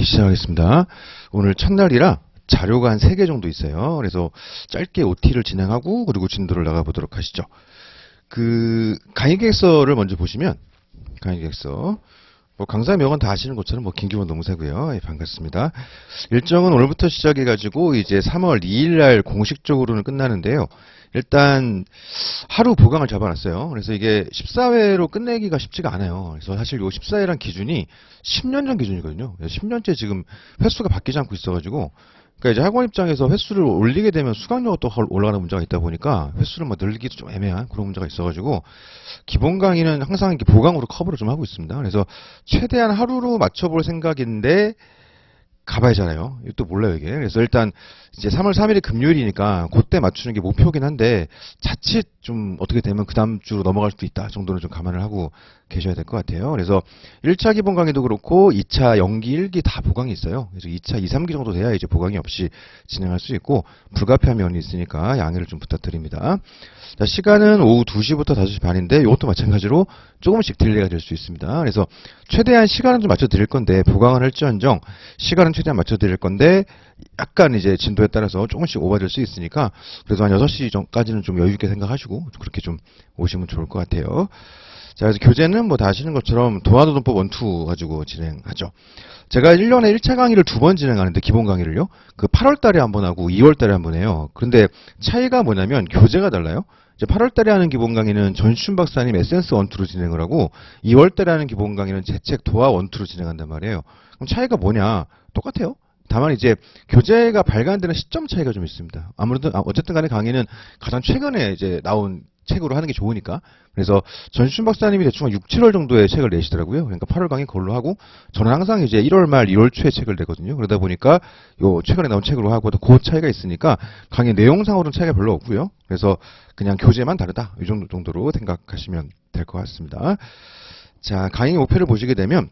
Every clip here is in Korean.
시작하겠습니다. 오늘 첫날이라 자료가 한 3개 정도 있어요. 그래서 짧게 OT를 진행하고 그리고 진도를 나가보도록 하시죠. 강의 계획서를 먼저 보시면 강의 계획서 강사 명은 다 아시는 것처럼 김기본 노무사고요. 예, 반갑습니다. 일정은 오늘부터 시작해가지고 이제 3월 2일 날 공식적으로는 끝나는데요. 일단 하루 보강을 잡아놨어요. 그래서 이게 14회로 끝내기가 쉽지가 않아요. 그래서 사실 요 14회란 기준이 10년 전 기준이거든요. 10년째 지금 횟수가 바뀌지 않고 있어가지고, 그러니까 이제 학원 입장에서 횟수를 올리게 되면 수강료가 또 올라가는 문제가 있다 보니까 횟수를 늘리기도 좀 애매한 그런 문제가 있어가지고, 기본 강의는 항상 이렇게 보강으로 커버를 좀 하고 있습니다. 그래서 최대한 하루로 맞춰볼 생각인데 가봐야잖아요. 이것도 몰라요, 이게. 그래서 일단 이제 3월 3일이 금요일이니까 그때 맞추는 게 목표긴 한데 자칫 좀 어떻게 되면 그 다음 주로 넘어갈 수도 있다 정도는 좀 감안을 하고 계셔야 될 것 같아요. 그래서 1차 기본 강의도 그렇고 2차 연기 1기 다 보강이 있어요. 그래서 2차 2, 3기 정도 돼야 이제 보강이 없이 진행할 수 있고 불가피한 면이 있으니까 양해를 좀 부탁드립니다. 자, 시간은 오후 2시부터 5시 반인데 이것도 마찬가지로 조금씩 딜레이가 될 수 있습니다. 그래서 최대한 시간은 좀 맞춰 드릴 건데 보강을 할지언정 시간은 최대한 맞춰 드릴 건데 약간 이제 진도에 따라서 조금씩 오버될 수 있으니까 그래도 한 6시 전까지는 좀 여유 있게 생각하시고 그렇게 좀 오시면 좋을 것 같아요. 자, 그래서 교재는 다 아시는 것처럼 도하노돈법 1, 2 가지고 진행하죠. 제가 1년에 1차 강의를 2번 진행하는데 기본 강의를요. 8월 달에 한 번 하고 2월 달에 한 번 해요. 그런데 차이가 뭐냐면 교재가 달라요. 이제 8월 달에 하는 기본 강의는 전시춘 박사님 에센스 1, 2로 진행을 하고 2월 달에 하는 기본 강의는 제 책 도하 1, 2로 진행한단 말이에요. 그럼 차이가 뭐냐? 똑같아요. 다만 이제 교재가 발간되는 시점 차이가 좀 있습니다. 아무래도 어쨌든 간에 강의는 가장 최근에 이제 나온 책으로 하는 게 좋으니까. 그래서 전시춘 박사님이 대충 한 6, 7월 정도에 책을 내시더라고요. 그러니까 8월 강의 그걸로 하고 저는 항상 이제 1월 말, 2월 초에 책을 내거든요. 그러다 보니까 요 최근에 나온 책으로 하고 그 차이가 있으니까 강의 내용상으로는 차이가 별로 없고요. 그래서 그냥 교재만 다르다. 이 정도로 생각하시면 될 것 같습니다. 자, 강의 목표를 보시게 되면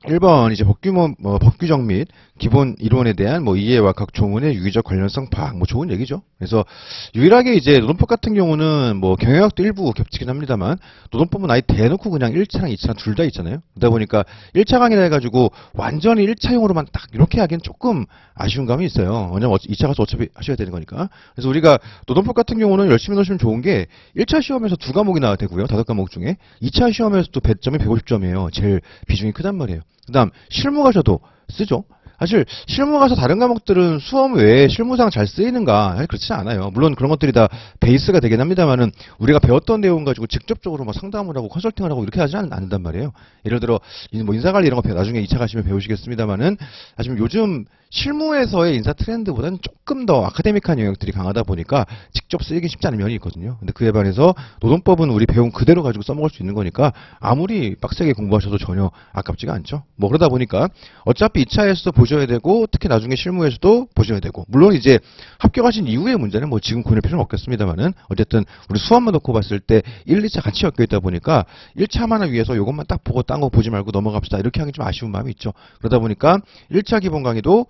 1번 이제 법규정 및 기본 이론에 대한 이해와 각 조문의 유기적 관련성 파악 좋은 얘기죠. 그래서 유일하게 이제 노동법 같은 경우는 경영학도 일부 겹치긴 합니다만 노동법은 아예 대놓고 그냥 1차랑 2차랑 둘 다 있잖아요. 그러다 보니까 1차 강의라 해가지고 완전히 1차용으로만 딱 이렇게 하기엔 조금 아쉬운 감이 있어요. 왜냐면 2차 가서 어차피 하셔야 되는 거니까. 그래서 우리가 노동법 같은 경우는 열심히 넣으시면 좋은 게 1차 시험에서 2과목이 나와야 되고요. 5과목 중에 2차 시험에서도 배점이 150점이에요. 제일 비중이 크단 말이에요. 그 다음 실무 가셔도 쓰죠. 사실 실무 가서 다른 과목들은 수험 외에 실무상 잘 쓰이는가? 사실 그렇지 않아요. 물론 그런 것들이 다 베이스가 되긴 합니다만은 우리가 배웠던 내용 가지고 직접적으로 상담을 하고 컨설팅을 하고 이렇게 하지 않는단 말이에요. 예를 들어 인사관리 이런 거 나중에 2차 가시면 배우시겠습니다만은 사실 요즘 실무에서의 인사 트렌드보다는 조금 더 아카데믹한 영역들이 강하다 보니까 직접 쓰이기 쉽지 않은 면이 있거든요. 근데 그에 반해서 노동법은 우리 배운 그대로 가지고 써먹을 수 있는 거니까 아무리 빡세게 공부하셔도 전혀 아깝지가 않죠. 그러다 보니까 어차피 2차에서도 보셔야 되고 특히 나중에 실무에서도 보셔야 되고 물론 이제 합격하신 이후의 문제는 지금 고민할 필요는 없겠습니다만은 어쨌든 우리 수업만 놓고 봤을 때 1, 2차 같이 엮여 있다 보니까 1차만을 위해서 이것만 딱 보고 딴 거 보지 말고 넘어갑시다 이렇게 하기 좀 아쉬운 마음이 있죠. 그러다 보니까 1차 기본 강의도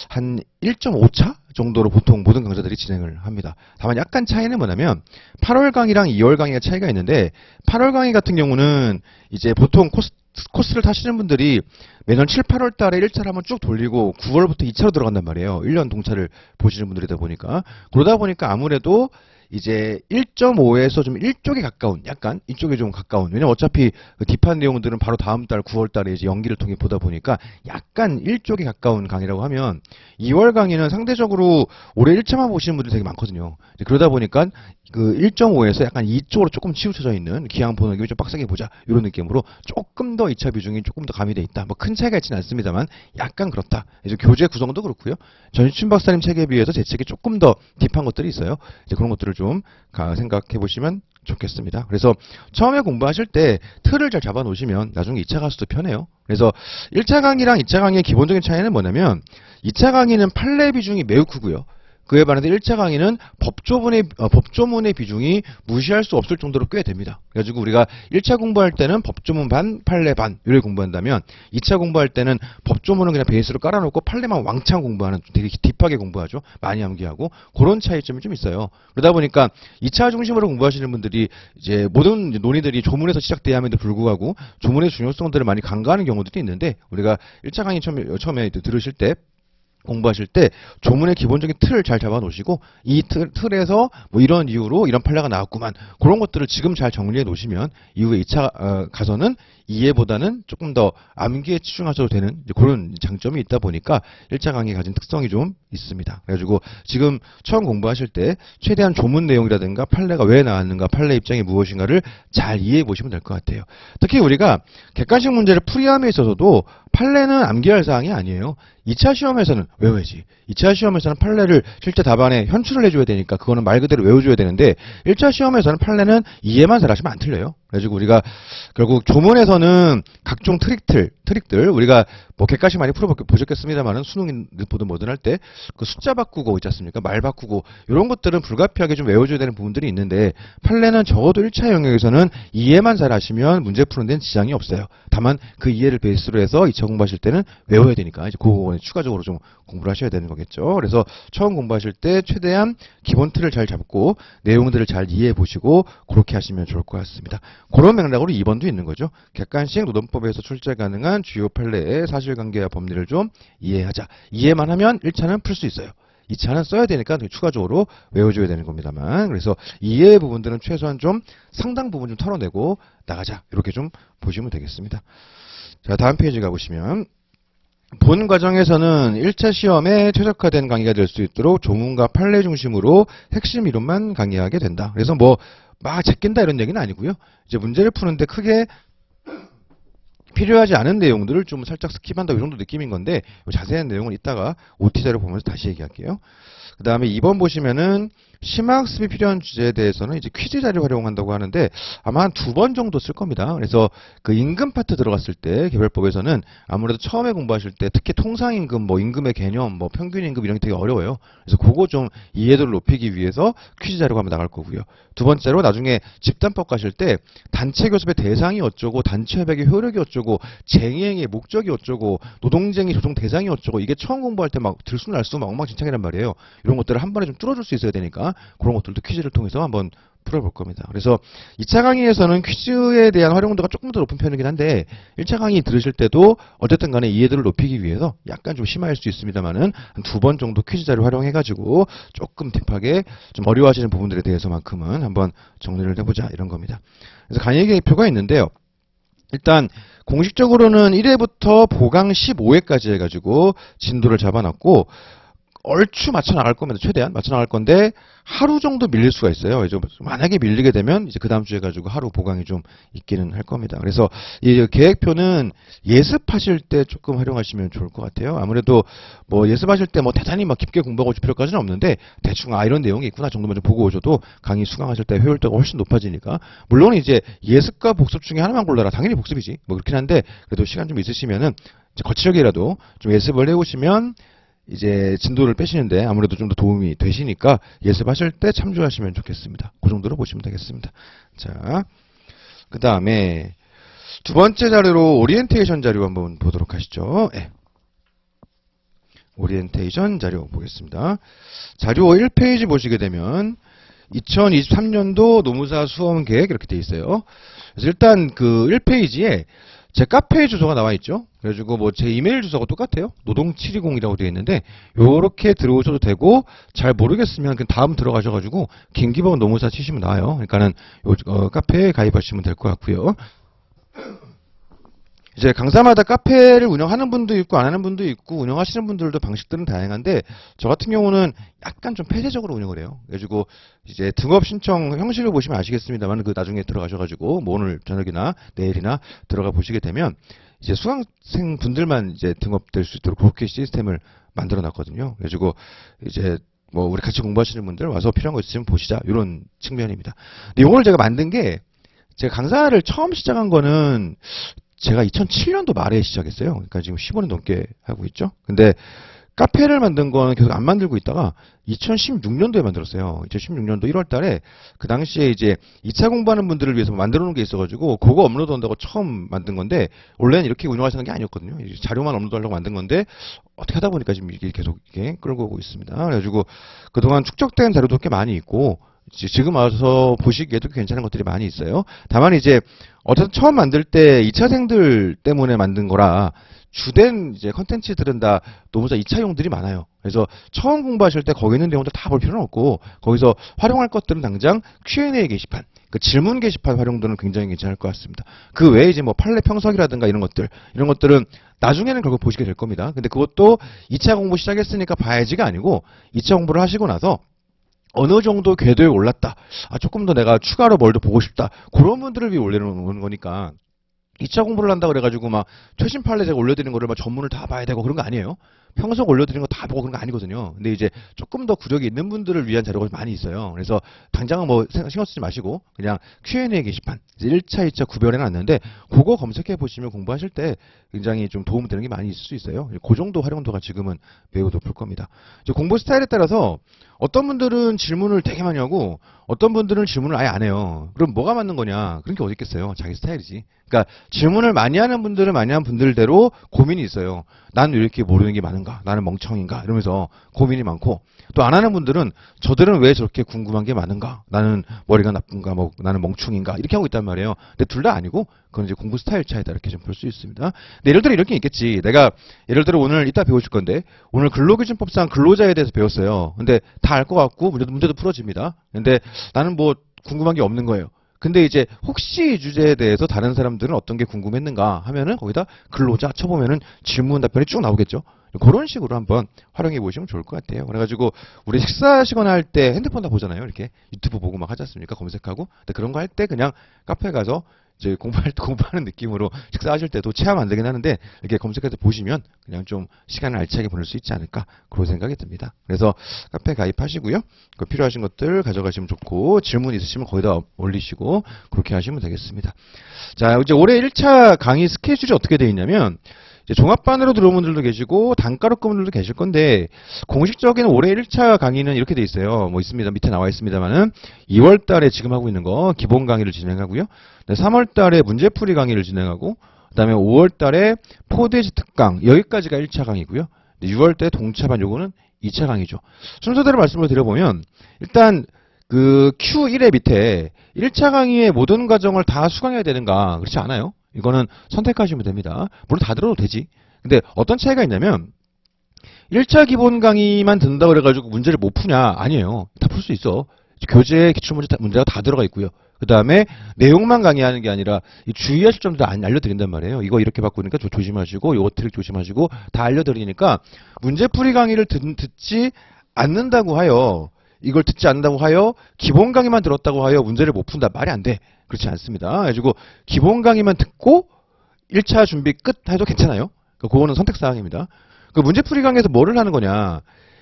한 1.5차 정도로 보통 모든 강좌들이 진행을 합니다. 다만 약간 차이는 뭐냐면 8월 강의랑 2월 강의가 차이가 있는데 8월 강의 같은 경우는 이제 보통 코스를 타시는 분들이 매년 7, 8월 달에 1차를 한번 쭉 돌리고 9월부터 2차로 들어간단 말이에요. 1년 동차를 보시는 분들이다 보니까. 그러다 보니까 아무래도 이제 1.5에서 좀 1쪽에 가까운, 약간 이쪽에 좀 가까운. 왜냐면 어차피 그 딥한 내용들은 바로 다음 달 9월 달에 이제 연기를 통해 보다 보니까 약간 1쪽에 가까운 강의라고 하면 2월 강의는 상대적으로 올해 1차만 보시는 분들이 되게 많거든요. 그러다 보니까 그 1.5에서 약간 2쪽으로 조금 치우쳐져 있는 기왕 보는 김에 좀 빡세게 보자 이런 느낌으로 조금 더 2차 비중이 조금 더 가미돼 있다. 큰 차이가 있지는 않습니다만 약간 그렇다. 이제 교재 구성도 그렇고요. 전시춘 박사님 책에 비해서 제 책이 조금 더 딥한 것들이 있어요. 이제 그런 것들을 좀 생각해 보시면 좋겠습니다. 그래서 처음에 공부하실 때 틀을 잘 잡아 놓으시면 나중에 2차 가서도 편해요. 그래서 1차 강의랑 2차 강의의 기본적인 차이는 뭐냐면 2차 강의는 판례 비중이 매우 크고요. 그에 반해서 1차 강의는 법조문의 비중이 무시할 수 없을 정도로 꽤 됩니다. 그래가지고 우리가 1차 공부할 때는 법조문 반, 판례 반 이렇게 공부한다면 2차 공부할 때는 법조문은 그냥 베이스로 깔아놓고 판례만 왕창 공부하는, 되게 딥하게 공부하죠. 많이 암기하고 그런 차이점이 좀 있어요. 그러다 보니까 2차 중심으로 공부하시는 분들이 이제 모든 논의들이 조문에서 시작돼야 함에도 불구하고 조문의 중요성들을 많이 간과하는 경우들이 있는데, 우리가 1차 강의 처음에 들으실 때 공부하실 때 조문의 기본적인 틀을 잘 잡아 놓으시고, 이 틀에서 뭐 이런 이유로 이런 판례가 나왔구만, 그런 것들을 지금 잘 정리해 놓으시면 이후에 2차 가서는 이해보다는 조금 더 암기에 치중하셔도 되는 그런 장점이 있다 보니까 1차 강의에 가진 특성이 좀 있습니다. 그래가지고 지금 처음 공부하실 때 최대한 조문 내용이라든가 판례가 왜 나왔는가, 판례 입장이 무엇인가를 잘 이해해 보시면 될 것 같아요. 특히 우리가 객관식 문제를 풀이함에 있어서도 판례는 암기할 사항이 아니에요. 2차 시험에서는 외워야지. 2차 시험에서는 판례를 실제 답안에 현출을 해줘야 되니까 그거는 말 그대로 외워줘야 되는데, 1차 시험에서는 판례는 이해만 잘하시면 안 틀려요. 그래가지고 우리가 결국 조문에서는 각종 트릭들 우리가 뭐 객관식 많이 풀어보셨겠습니다만은 수능이든 뭐든 할 때 그 숫자 바꾸고 있지 않습니까? 말 바꾸고 이런 것들은 불가피하게 좀 외워줘야 되는 부분들이 있는데, 판례는 적어도 1차 영역에서는 이해만 잘하시면 문제 푸는 데는 지장이 없어요. 다만 그 이해를 베이스로 해서 2차 공부하실 때는 외워야 되니까 이제 그거는 추가적으로 좀 공부를 하셔야 되는 거겠죠. 그래서 처음 공부하실 때 최대한 기본 틀을 잘 잡고 내용들을 잘 이해해 보시고 그렇게 하시면 좋을 것 같습니다. 그런 맥락으로 2번도 있는 거죠. 객관식 노동법에서 출제 가능한 주요 판례의 사실관계와 법리를 좀 이해하자. 이해만 하면 1차는 풀 수 있어요. 2차는 써야 되니까 추가적으로 외워줘야 되는 겁니다만, 그래서 이해 부분들은 최소한 좀 상당 부분 좀 털어내고 나가자, 이렇게 좀 보시면 되겠습니다. 자, 다음 페이지 가보시면, 본 과정에서는 1차 시험에 최적화된 강의가 될 수 있도록 조문과 판례 중심으로 핵심 이론만 강의하게 된다. 그래서 뭐 막 제낀다 이런 얘기는 아니고요. 이제 문제를 푸는데 크게 필요하지 않은 내용들을 좀 살짝 스킵한다, 이 정도 느낌인 건데, 자세한 내용은 이따가 OT 자료 보면서 다시 얘기할게요. 그 다음에 2번 보시면은 심화학습이 필요한 주제에 대해서는 이제 퀴즈 자료 활용한다고 하는데 아마 한 2번 정도 쓸 겁니다. 그래서 그 임금 파트 들어갔을 때 개별법에서는 아무래도 처음에 공부하실 때 특히 통상임금, 뭐 임금의 개념, 뭐 평균임금 이런 게 되게 어려워요. 그래서 그거 좀 이해도를 높이기 위해서 퀴즈 자료가 한번 나갈 거고요. 두 번째로 나중에 집단법 가실 때 단체 교섭의 대상이 어쩌고, 단체 협약의 효력이 어쩌고, 쟁행의 목적이 어쩌고, 노동쟁의 조정 대상이 어쩌고, 이게 처음 공부할 때 막 들쑥날쑥 막 엉망진창이란 말이에요. 이런 것들을 한 번에 좀 뚫어줄 수 있어야 되니까 그런 것들도 퀴즈를 통해서 한번 풀어볼 겁니다. 그래서 2차 강의에서는 퀴즈에 대한 활용도가 조금 더 높은 편이긴 한데 1차 강의 들으실 때도 어쨌든 간에 이해도를 높이기 위해서 약간 좀 심화할 수 있습니다만은 한 2번 정도 퀴즈 자료 활용해가지고 조금 딥하게 좀 어려워하시는 부분들에 대해서만큼은 한번 정리를 해보자, 이런 겁니다. 그래서 강의 계획표가 있는데요. 일단 공식적으로는 1회부터 보강 15회까지 해가지고 진도를 잡아놨고, 얼추 맞춰 나갈 겁니다. 최대한 맞춰 나갈 건데 하루 정도 밀릴 수가 있어요. 이제 만약에 밀리게 되면 이제 그 다음 주에 가지고 하루 보강이 좀 있기는 할 겁니다. 그래서 이 계획표는 예습하실 때 조금 활용하시면 좋을 것 같아요. 아무래도 뭐 예습하실 때 뭐 대단히 막 깊게 공부하고 오실 필요까지는 없는데 대충 이런 내용이 있구나 정도만 좀 보고 오셔도 강의 수강하실 때 효율도가 훨씬 높아지니까. 물론 이제 예습과 복습 중에 하나만 골라라, 당연히 복습이지 뭐 그렇긴 한데, 그래도 시간 좀 있으시면은 이제 거치력이라도 좀 예습을 해오시면 이제 진도를 빼시는데 아무래도 좀 더 도움이 되시니까 예습하실 때 참조하시면 좋겠습니다. 그 정도로 보시면 되겠습니다. 자, 그 다음에 두 번째 자료로 오리엔테이션 자료 한번 보도록 하시죠. 네. 오리엔테이션 자료 보겠습니다. 자료 1페이지 보시게 되면 2023년도 노무사 수험 계획 이렇게 되어 있어요. 그래서 일단 그 1페이지에 제 카페 주소가 나와 있죠. 그래가지고 뭐 제 이메일 주소가 똑같아요. 노동720이라고 되어 있는데 요렇게 들어오셔도 되고, 잘 모르겠으면 그냥 다음 들어가셔가지고 김기범 노무사 치시면 나와요. 그러니까는 요 카페에 가입하시면 될 것 같고요. 이제 강사마다 카페를 운영하는 분도 있고 안 하는 분도 있고 운영하시는 분들도 방식들은 다양한데, 저 같은 경우는 약간 좀 폐쇄적으로 운영을 해요. 그래가지고 이제 등업 신청 형식을 보시면 아시겠습니다만 그 나중에 들어가셔가지고 뭐 오늘 저녁이나 내일이나 들어가 보시게 되면 이제 수강생 분들만 이제 등업될 수 있도록 그렇게 시스템을 만들어 놨거든요. 그래가지고 이제 뭐 우리 같이 공부하시는 분들 와서 필요한 거 있으면 보시자, 이런 측면입니다. 근데 이걸 제가 만든 게, 제가 강사를 처음 시작한 거는 제가 2007년도 말에 시작했어요. 그러니까 지금 15년 넘게 하고 있죠. 근데 카페를 만든 거는 계속 안 만들고 있다가 2016년도에 만들었어요. 2016년도 1월 달에 그 당시에 이제 2차 공부하는 분들을 위해서 만들어 놓은 게 있어가지고 그거 업로드 한다고 처음 만든 건데 원래는 이렇게 운영할 생각이 아니었거든요. 이제 자료만 업로드 하려고 만든 건데 어떻게 하다 보니까 지금 이게 계속 이게 끌고 오고 있습니다. 그래가지고 그동안 축적된 자료도 꽤 많이 있고 지금 와서 보시기에도 괜찮은 것들이 많이 있어요. 다만 이제 어쨌든 처음 만들 때 2차생들 때문에 만든 거라 주된 이제 컨텐츠들은 다 노무사 2차용들이 많아요. 그래서 처음 공부하실 때 거기 있는 내용들 다 볼 필요는 없고 거기서 활용할 것들은 당장 Q&A 게시판, 그 질문 게시판 활용도는 굉장히 괜찮을 것 같습니다. 그 외에 이제 뭐 판례 평석이라든가 이런 것들은 나중에는 결국 보시게 될 겁니다. 근데 그것도 2차 공부 시작했으니까 봐야지가 아니고 2차 공부를 하시고 나서 어느 정도 궤도에 올랐다. 조금 더 내가 추가로 뭘 더 보고 싶다. 그런 분들을 위해 올려놓는 거니까 2차 공부를 한다 그래가지고 막 최신 판례 제가 올려드리는 거를 막 전문을 다 봐야 되고 그런 거 아니에요. 평소 올려드리는 거 다 보고 그런 거 아니거든요. 근데 이제 조금 더 구력이 있는 분들을 위한 자료가 많이 있어요. 그래서 당장은 뭐 신경 쓰지 마시고 그냥 Q&A 게시판 1차, 2차 구별해 놨는데 그거 검색해 보시면 공부하실 때 굉장히 좀 도움 되는 게 많이 있을 수 있어요. 그 정도 활용도가 지금은 매우 높을 겁니다. 이제 공부 스타일에 따라서 어떤 분들은 질문을 되게 많이 하고 어떤 분들은 질문을 아예 안 해요. 그럼 뭐가 맞는 거냐? 그런 게 어디 있겠어요. 자기 스타일이지. 그러니까 질문을 많이 하는 분들은 많이 하는 분들대로 고민이 있어요. 나는 왜 이렇게 모르는 게 많은가? 나는 멍청인가? 이러면서 고민이 많고 또 안 하는 분들은 저들은 왜 저렇게 궁금한 게 많은가? 나는 머리가 나쁜가? 뭐 나는 멍충인가? 이렇게 하고 있단 말이에요. 근데 둘 다 아니고 그건 이제 공부 스타일 차이다 이렇게 좀 볼 수 있습니다. 근데 예를 들어 이렇게 있겠지. 내가 예를 들어 오늘 이따 배우실 건데 오늘 근로기준법상 근로자에 대해서 배웠어요. 근데 다 알 것 같고 문제도 풀어집니다. 근데 나는 뭐 궁금한 게 없는 거예요. 근데 이제 혹시 이 주제에 대해서 다른 사람들은 어떤 게 궁금했는가 하면은 거기다 근로자 쳐보면은 질문 답변이 쭉 나오겠죠. 그런 식으로 한번 활용해 보시면 좋을 것 같아요. 그래가지고 우리 식사하시거나 할 때 핸드폰 다 보잖아요. 이렇게 유튜브 보고 막 하지 않습니까? 검색하고. 근데 그런 거 할 때 그냥 카페 가서 이제 공부하는 느낌으로 식사하실 때도 체하면 안 되긴 하는데 이렇게 검색해서 보시면 그냥 좀 시간을 알차게 보낼 수 있지 않을까 그런 생각이 듭니다. 그래서 카페 가입하시고요. 그 필요하신 것들 가져가시면 좋고 질문 있으시면 거기다 올리시고 그렇게 하시면 되겠습니다. 자, 이제 올해 1차 강의 스케줄이 어떻게 되어 있냐면 이제 종합반으로 들어온 분들도 계시고 단가로 끄는 분들도 계실 건데 공식적인 올해 1차 강의는 이렇게 돼 있어요. 뭐 있습니다. 밑에 나와 있습니다만은 2월 달에 지금 하고 있는 거 기본 강의를 진행하고요. 3월 달에 문제풀이 강의를 진행하고 그다음에 5월 달에 4데이즈 특강 여기까지가 1차 강의고요. 6월 때 동차반 요거는 2차 강의죠. 순서대로 말씀을 드려보면 일단 그 Q1의 밑에 1차 강의의 모든 과정을 다 수강해야 되는가 그렇지 않아요. 이거는 선택하시면 됩니다. 물론 다 들어도 되지. 근데 어떤 차이가 있냐면 1차 기본 강의만 듣는다고 그래가지고 문제를 못 푸냐? 아니에요. 다 풀 수 있어. 교재 기출문제 문제가 다 들어가 있고요. 그 다음에 내용만 강의하는 게 아니라 주의하실 점도 알려드린단 말이에요. 이거 이렇게 바꾸니까 조심하시고 요거 트릭 조심하시고 다 알려드리니까 문제풀이 강의를 듣지 않는다고 하여 이걸 듣지 않는다고 하여 기본 강의만 들었다고 하여 문제를 못 푼다. 말이 안 돼. 그렇지 않습니다. 그래가지고 기본 강의만 듣고 1차 준비 끝 해도 괜찮아요. 그거는 선택사항입니다. 그 문제풀이 강의에서 뭐를 하는 거냐.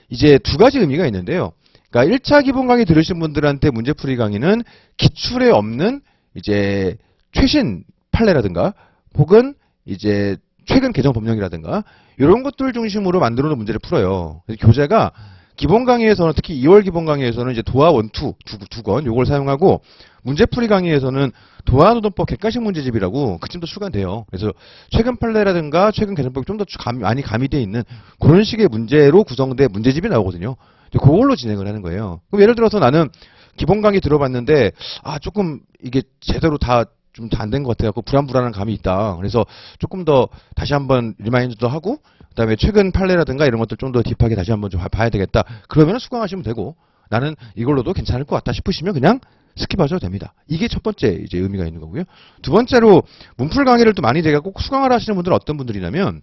이제 두 가지 의미가 있는데요. 그러니까 1차 기본 강의 들으신 분들한테 문제풀이 강의는 기출에 없는 이제 최신 판례라든가 혹은 이제 최근 개정 법령이라든가 이런 것들 중심으로 만들어 놓은 문제를 풀어요. 교재가 기본 강의에서는 특히 2월 기본 강의에서는 이제 도하 원투 두 권 요걸 사용하고 문제풀이 강의에서는 도하노동법 객관식 문제집이라고 그쯤도 출간돼요. 그래서 최근 판례라든가 최근 개정법이 좀 더 많이 가미되어 있는 그런 식의 문제로 구성된 문제집이 나오거든요. 그걸로 진행을 하는 거예요. 그럼 예를 들어서 나는 기본 강의 들어봤는데 조금 이게 제대로 다 좀 안 된 것 같아갖고 불안불안한 감이 있다. 그래서 조금 더 다시 한번 리마인드도 하고 그다음에 최근 판례라든가 이런 것들 좀 더 딥하게 다시 한번 좀 봐야 되겠다. 그러면 수강하시면 되고 나는 이걸로도 괜찮을 것 같다 싶으시면 그냥 스킵하셔도 됩니다. 이게 첫 번째 이제 의미가 있는 거고요. 두 번째로 문풀 강의를 또 많이 제가 꼭 수강을 하시는 분들은 어떤 분들이냐면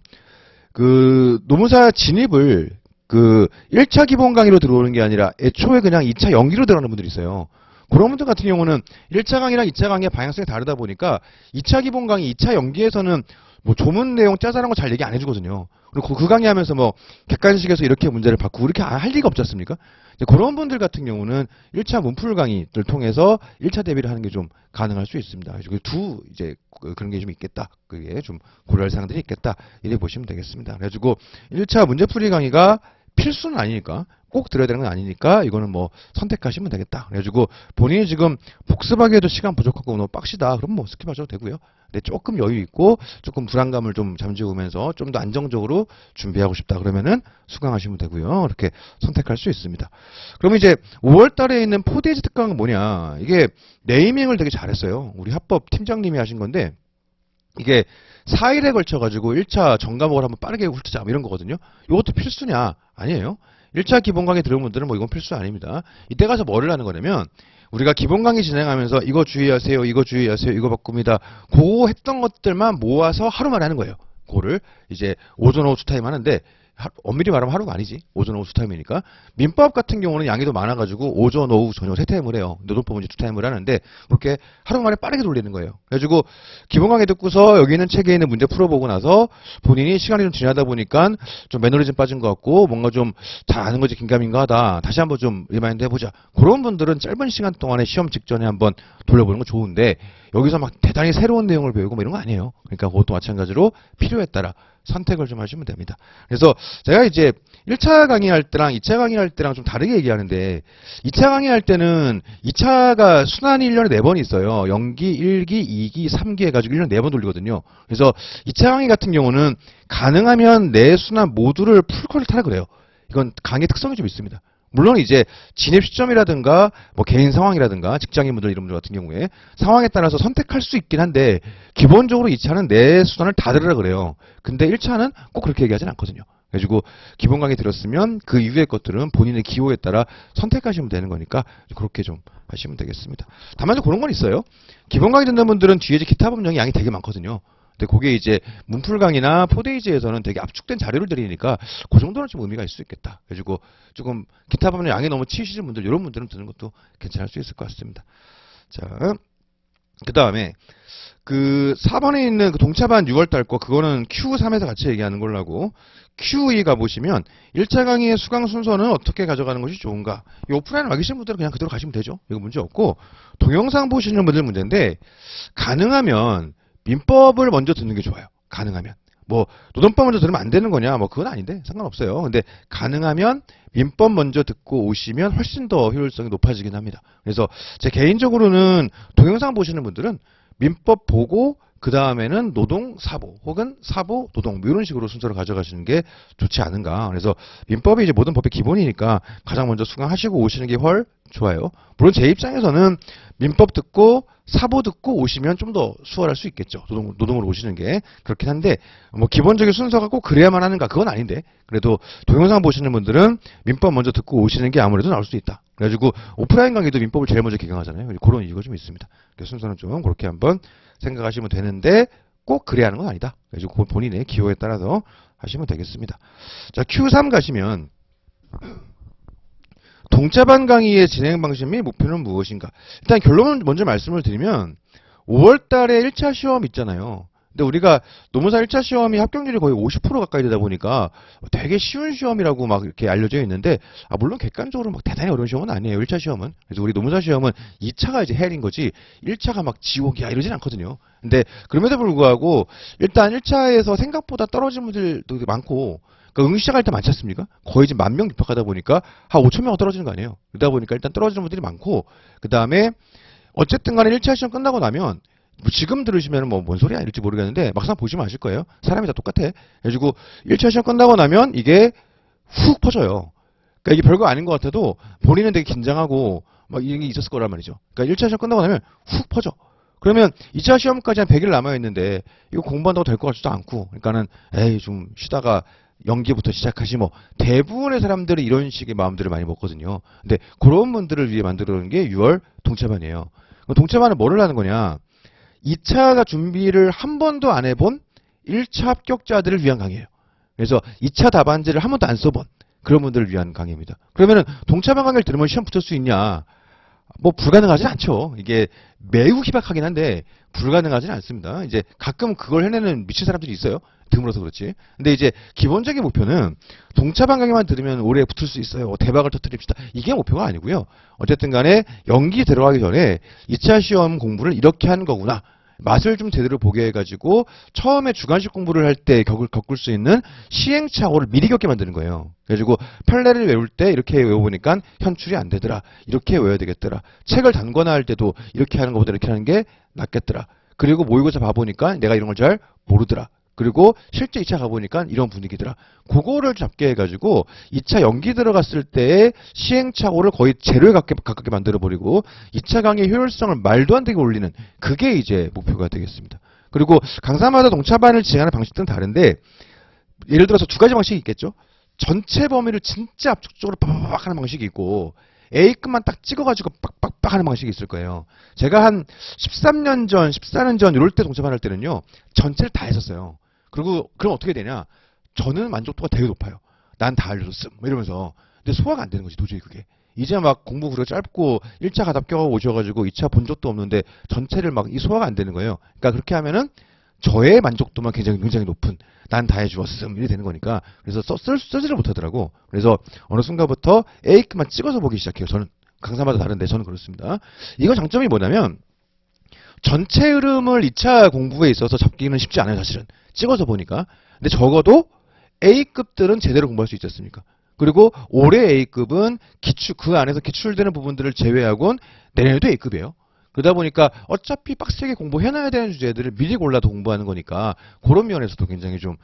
그 노무사 진입을 그 1차 기본 강의로 들어오는 게 아니라 애초에 그냥 2차 연기로 들어가는 분들이 있어요. 그런 분들 같은 경우는 1차 강의랑 2차 강의의 방향성이 다르다 보니까 2차 기본 강의, 2차 연기에서는 뭐 조문 내용 짜잘한 거 잘 얘기 안 해주거든요. 그리고 그 강의하면서 뭐 객관식에서 이렇게 문제를 바꾸고 이렇게 할 리가 없지 않습니까? 이제 그런 분들 같은 경우는 1차 문풀 강의를 통해서 1차 대비를 하는 게 좀 가능할 수 있습니다. 그래서 이제 그런 게 좀 있겠다. 그게 좀 고려할 사항들이 있겠다. 이렇게 보시면 되겠습니다. 그래가지고 1차 문제풀이 강의가 필수는 아니니까 꼭 들어야 되는 건 아니니까 이거는 뭐 선택하시면 되겠다. 그래가지고 본인이 지금 복습하기에도 시간 부족하고 너무 빡시다. 그럼 뭐 스킵하셔도 되고요. 근데 조금 여유 있고 조금 불안감을 좀 잠재우면서 좀 더 안정적으로 준비하고 싶다. 그러면은 수강하시면 되고요. 이렇게 선택할 수 있습니다. 그럼 이제 5월 달에 있는 4데이즈 특강은 뭐냐. 이게 네이밍을 되게 잘했어요. 우리 합법 팀장님이 하신 건데 이게 4일에 걸쳐가지고 1차 전과목을 한번 빠르게 훑자 이런 거거든요. 이것도 필수냐? 아니에요. 1차 기본 강의 들은 분들은 뭐 이건 필수 아닙니다. 이때 가서 뭐를 하는 거냐면 우리가 기본 강의 진행하면서 이거 주의하세요, 이거 주의하세요, 이거 바꿉니다. 그거 했던 것들만 모아서 하루 만에 하는 거예요. 그거를 이제 오전 오후 2타임 하는데 엄밀히 말하면 하루가 아니지. 오전 오후 2타임이니까. 민법 같은 경우는 양이 더 많아가지고 오전 오후 저녁 3타임을 해요. 노동법은 이제 2타임을 하는데 그렇게 하루 만에 빠르게 돌리는 거예요. 그래가지고 기본 강의 듣고서 여기 있는 책에 있는 문제 풀어보고 나서 본인이 시간이 좀 지나다 보니까 좀 매너리즘 빠진 것 같고 뭔가 좀 잘 아는 거지 긴가민가 하다. 다시 한번 좀 리마인드 해보자. 그런 분들은 짧은 시간 동안에 시험 직전에 한번 돌려보는 건 좋은데 여기서 막 대단히 새로운 내용을 배우고 뭐 이런 거 아니에요. 그러니까 그것도 마찬가지로 필요에 따라 선택을 좀 하시면 됩니다. 그래서 제가 이제 1차 강의할 때랑 2차 강의할 때랑 좀 다르게 얘기하는데 2차 강의할 때는 2차가 순환이 1년에 4번 있어요. 0기, 1기, 2기, 3기 해가지고 1년에 4번 돌리거든요. 그래서 2차 강의 같은 경우는 가능하면 내 순환 모두를 풀코를 타라 그래요. 이건 강의 특성이 좀 있습니다. 물론 이제 진입 시점이라든가 뭐 개인 상황이라든가 직장인분들 이런 분들 같은 경우에 상황에 따라서 선택할 수 있긴 한데 기본적으로 2차는 내 수단을 다 들으라 그래요. 근데 1차는 꼭 그렇게 얘기하진 않거든요. 그래가지고 기본 강의 들었으면 그 이후의 것들은 본인의 기호에 따라 선택하시면 되는 거니까 그렇게 좀 하시면 되겠습니다. 다만 그런 건 있어요. 기본 강의 듣는 분들은 뒤에 이제 기타 법령이 양이 되게 많거든요. 근데 그게 이제 문풀 강의나 4데이즈에서는 되게 압축된 자료를 드리니까 그 정도는 좀 의미가 있을 수 있겠다. 그래가지고 조금 기타 법령 양이 너무 치우시는 분들 이런 분들은 듣는 것도 괜찮을 수 있을 것 같습니다. 자, 그 다음에 그 4번에 있는 그 동차반 6월달 거 그거는 Q3에서 같이 얘기하는 걸로 하고 Q2 가보시면 1차 강의의 수강 순서는 어떻게 가져가는 것이 좋은가. 이 오프라인 와 계신 분들은 그냥 그대로 가시면 되죠. 이거 문제 없고 동영상 보시는 분들 문제인데 가능하면 민법을 먼저 듣는 게 좋아요. 가능하면. 뭐 노동법 먼저 들으면 안 되는 거냐? 뭐 그건 아닌데 상관없어요. 근데 가능하면 민법 먼저 듣고 오시면 훨씬 더 효율성이 높아지긴 합니다. 그래서 제 개인적으로는 동영상 보시는 분들은 민법 보고 그 다음에는 노동 사보 혹은 사보 노동 뭐 이런 식으로 순서를 가져가시는 게 좋지 않은가. 그래서 민법이 이제 모든 법의 기본이니까 가장 먼저 수강하시고 오시는 게 훨 좋아요. 물론 제 입장에서는 민법 듣고 사보 듣고 오시면 좀 더 수월할 수 있겠죠. 노동으로 오시는 게 그렇긴 한데 뭐 기본적인 순서가 꼭 그래야만 하는가 그건 아닌데 그래도 동영상 보시는 분들은 민법 먼저 듣고 오시는 게 아무래도 나올 수 있다. 그래가지고 오프라인 강의도 민법을 제일 먼저 개강하잖아요. 그런 이유가 좀 있습니다. 그래서 순서는 좀 그렇게 한번 생각하시면 되는데 꼭 그래야 하는 건 아니다. 그래서 본인의 기호에 따라서 하시면 되겠습니다. 자, Q3 가시면 동차반 강의의 진행 방식 및 목표는 무엇인가? 일단 결론을 먼저 말씀을 드리면 5월 달에 1차 시험 있잖아요. 근데 우리가 노무사 1차 시험이 합격률이 거의 50% 가까이 되다 보니까 되게 쉬운 시험이라고 막 이렇게 알려져 있는데 물론 객관적으로 막 대단히 어려운 시험은 아니에요. 1차 시험은. 그래서 우리 노무사 시험은 2차가 이제 헬인 거지 1차가 막 지옥이야 이러진 않거든요. 근데 그럼에도 불구하고 일단 1차에서 생각보다 떨어진 분들도 많고 그러니까 응시 시작할 때 많지 않습니까? 거의 지금 10,000명 입학하다 보니까 한 5,000명 떨어지는 거 아니에요. 그러다 보니까 일단 떨어지는 분들이 많고 그 다음에 어쨌든 간에 1차 시험 끝나고 나면 뭐 지금 들으시면 뭐 뭔 소리야 이럴지 모르겠는데 막상 보시면 아실 거예요. 사람이 다 똑같아. 그래가지고 1차 시험 끝나고 나면 이게 훅 퍼져요. 그러니까 이게 별거 아닌 것 같아도 본인은 되게 긴장하고 막 이런 게 있었을 거란 말이죠. 그러니까 1차 시험 끝나고 나면 훅 퍼져. 그러면 2차 시험까지 한 100일 남아있는데 이거 공부한다고 될 것 같지도 않고 그러니까는 에이 좀 쉬다가 연기부터 시작하시 뭐 대부분의 사람들이 이런 식의 마음들을 많이 먹거든요. 근데 그런 분들을 위해 만들어 놓은 게 6월 동차반이에요. 동차반은 뭐를 하는 거냐? 2차가 준비를 한 번도 안 해본 1차 합격자들을 위한 강의예요. 그래서 2차 답안지를 한 번도 안 써본 그런 분들을 위한 강의입니다. 그러면은 동차반 강의를 들으면 시험 붙을 수 있냐? 뭐 불가능하진 않죠. 이게 매우 희박하긴 한데 불가능하진 않습니다. 이제 가끔 그걸 해내는 미친 사람들이 있어요. 드물어서 그렇지. 근데 이제 기본적인 목표는 동차반 강의만 들으면 올해 붙을 수 있어요. 대박을 터뜨립시다. 이게 목표가 아니고요. 어쨌든 간에 연기 들어가기 전에 2차 시험 공부를 이렇게 하는 거구나. 맛을 좀 제대로 보게 해가지고 처음에 주관식 공부를 할 때 겪을 수 있는 시행착오를 미리 겪게 만드는 거예요. 그래가지고 판례를 외울 때 이렇게 외워보니까 현출이 안 되더라. 이렇게 외워야 되겠더라. 책을 단거나 할 때도 이렇게 하는 것보다 이렇게 하는 게 낫겠더라. 그리고 모의고사 봐보니까 내가 이런 걸 잘 모르더라. 그리고 실제 2차 가보니까 이런 분위기더라. 그거를 잡게 해가지고 2차 연기 들어갔을 때의 시행착오를 거의 제로에 가깝게 만들어버리고 2차 강의 효율성을 말도 안 되게 올리는 그게 이제 목표가 되겠습니다. 그리고 강사마다 동차반을 진행하는 방식들은 다른데 예를 들어서 두 가지 방식이 있겠죠. 전체 범위를 진짜 압축적으로 빡빡 하는 방식이 있고 A급만 딱 찍어가지고 빡빡빡 하는 방식이 있을 거예요. 제가 한 13년 전, 14년 전 이럴 때 동차반 할 때는요. 전체를 다 했었어요. 그리고 그럼 어떻게 되냐? 저는 만족도가 되게 높아요. 난 다 알려줬음. 뭐 이러면서. 근데 소화가 안 되는 거지 도저히 그게. 이제 막 공부 그렇게 짧고 1차 가답 껴 오셔가지고 2차 본 적도 없는데 전체를 막 이 소화가 안 되는 거예요. 그러니까 그렇게 하면은 저의 만족도만 굉장히 높은 난 다 해주었음 이렇게 되는 거니까 그래서 쓰지를 못하더라고. 그래서 어느 순간부터 A급만 찍어서 보기 시작해요. 저는 강사마다 다른데 저는 그렇습니다. 이거 장점이 뭐냐면 전체 흐름을 2차 공부에 있어서 잡기는 쉽지 않아요. 사실은 찍어서 보니까. 근데 적어도 A급들은 제대로 공부할 수 있지 않습니까? 그리고 올해 A급은 그 안에서 기출되는 부분들을 제외하고는 내년에도 A급이에요. 그러다 보니까 어차피 빡세게 공부해놔야 되는 주제들을 미리 골라서 공부하는 거니까 그런 면에서도 굉장히 좀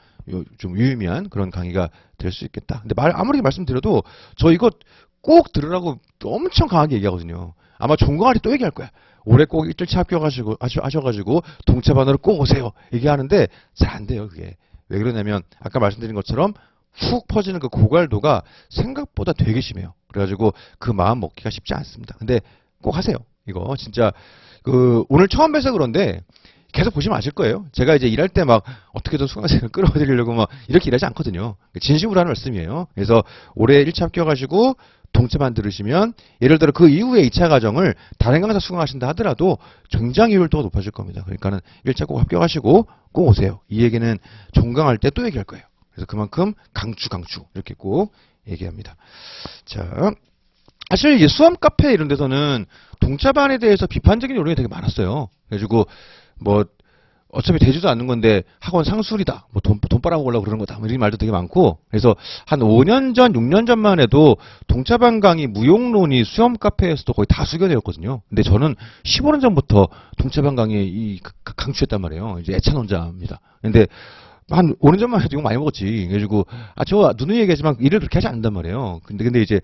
유의미한 그런 강의가 될 수 있겠다. 근데 아무리 말씀드려도 저 이거 꼭 들으라고 엄청 강하게 얘기하거든요. 아마 종강할때 또 얘기할 거야. 올해 꼭 1차 하셔가지고 동차반으로 꼭 오세요. 얘기하는데 잘 안 돼요 그게. 왜 그러냐면 아까 말씀드린 것처럼 훅 퍼지는 그 고갈도가 생각보다 되게 심해요. 그래가지고 그 마음 먹기가 쉽지 않습니다. 근데 꼭 하세요. 이거 진짜 오늘 처음 뵈서 그런데 계속 보시면 아실 거예요. 제가 이제 일할 때 막 어떻게든 수강생을 끌어들이려고 막 이렇게 일하지 않거든요. 진심으로 하는 말씀이에요. 그래서 올해 1차 합격하시고 동차반 들으시면 예를 들어 그 이후에 2차 과정을 다른 강사 수강하신다 하더라도 굉장히 효율도가 높아질 겁니다. 그러니까는 1차 꼭 합격하시고 꼭 오세요. 이 얘기는 종강할 때 또 얘기할 거예요. 그래서 그만큼 강추 이렇게 꼭 얘기합니다. 자, 사실 이제 수험 카페 이런 데서는 동차반에 대해서 비판적인 요령이 되게 많았어요. 그래가지고 뭐 어차피 되지도 않는 건데 학원 상술이다. 뭐 돈 빨아먹으려고 그러는 거다. 뭐 이런 말도 되게 많고. 그래서 한 5년 전, 6년 전만 해도 동차반 강의 무용론이 수험 카페에서도 거의 다수결되었거든요. 근데 저는 15년 전부터 동차반 강의 강추했단 말이에요. 이제 애찬원자입니다. 근데 한 5년 전만 해도 욕 많이 먹었지. 그래가지고 저 누누이 얘기하지만 일을 그렇게 하지 않는단 말이에요. 근데 이제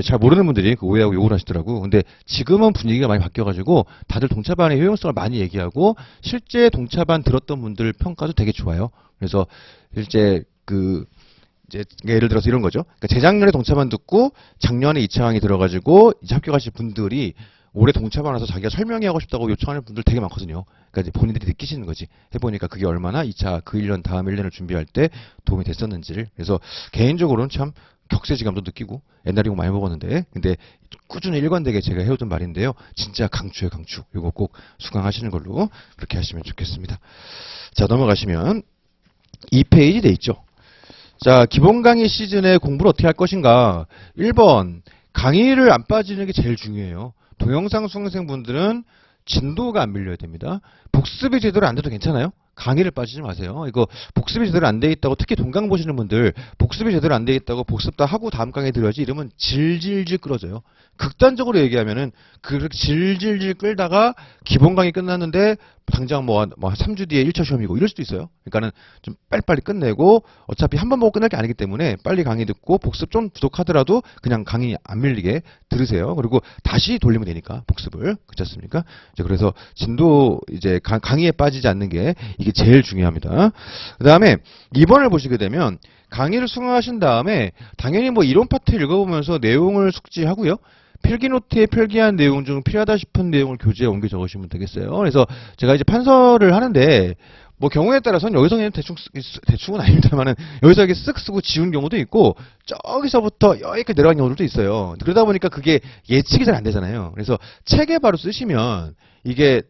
잘 모르는 분들이 그 오해하고 욕을 하시더라고. 근데 지금은 분위기가 많이 바뀌어가지고 다들 동차반의 효용성을 많이 얘기하고 실제 동차반 들었던 분들 평가도 되게 좋아요. 그래서 실제 이제 예를 들어서 이런 거죠. 그러니까 재작년에 동차반 듣고 작년에 2차 강의 들어가지고 이제 합격하실 분들이 올해 동차반 와서 자기가 설명회 하고 싶다고 요청하는 분들 되게 많거든요. 그러니까 이제 본인들이 느끼시는 거지. 해보니까 그게 얼마나 2차 그 1년 다음 1년을 준비할 때 도움이 됐었는지를. 그래서 개인적으로는 참 격세지감도 느끼고 옛날에 많이 먹었는데 근데 꾸준히 일관되게 제가 해오던 말인데요. 진짜 강추예요. 강추. 이거 꼭 수강하시는 걸로 그렇게 하시면 좋겠습니다. 자, 넘어가시면 2페이지 돼 있죠. 자, 기본 강의 시즌에 공부를 어떻게 할 것인가. 1번 강의를 안 빠지는 게 제일 중요해요. 동영상 수강생분들은 진도가 안 밀려야 됩니다. 복습이 제대로 안 돼도 괜찮아요. 강의를 빠지지 마세요. 이거 복습이 제대로 안 돼 있다고 특히 동강 보시는 분들 복습이 제대로 안 돼 있다고 복습 다 하고 다음 강의 들어야지 이러면 질질질 끌어져요. 극단적으로 얘기하면은 그렇게 질질질 끌다가 기본 강의 끝났는데 당장 뭐 3주 뒤에 1차 시험이고 이럴 수도 있어요. 그러니까는 좀 빨리빨리 끝내고 어차피 한 번 보고 끝날 게 아니기 때문에 빨리 강의 듣고 복습 좀 부족하더라도 그냥 강의 안 밀리게 들으세요. 그리고 다시 돌리면 되니까 복습을. 그렇지 않습니까? 이제 그래서 진도 이제 강의에 빠지지 않는 게 이게 제일 중요합니다. 그 다음에 2번을 보시게 되면 강의를 수강하신 다음에 당연히 뭐 이론 파트 읽어보면서 내용을 숙지하고요. 필기노트에 필기한 내용 중 필요하다 싶은 내용을 교재에 옮겨 적으시면 되겠어요. 그래서 제가 이제 판서를 하는데 뭐 경우에 따라서는 여기서 그냥 대충은 아닙니다만은 여기서 이렇게 쓱 쓰고 지운 경우도 있고 저기서부터 여기까지 내려간 경우들도 있어요. 그러다 보니까 그게 예측이 잘 안 되잖아요. 그래서 책에 바로 쓰시면 이게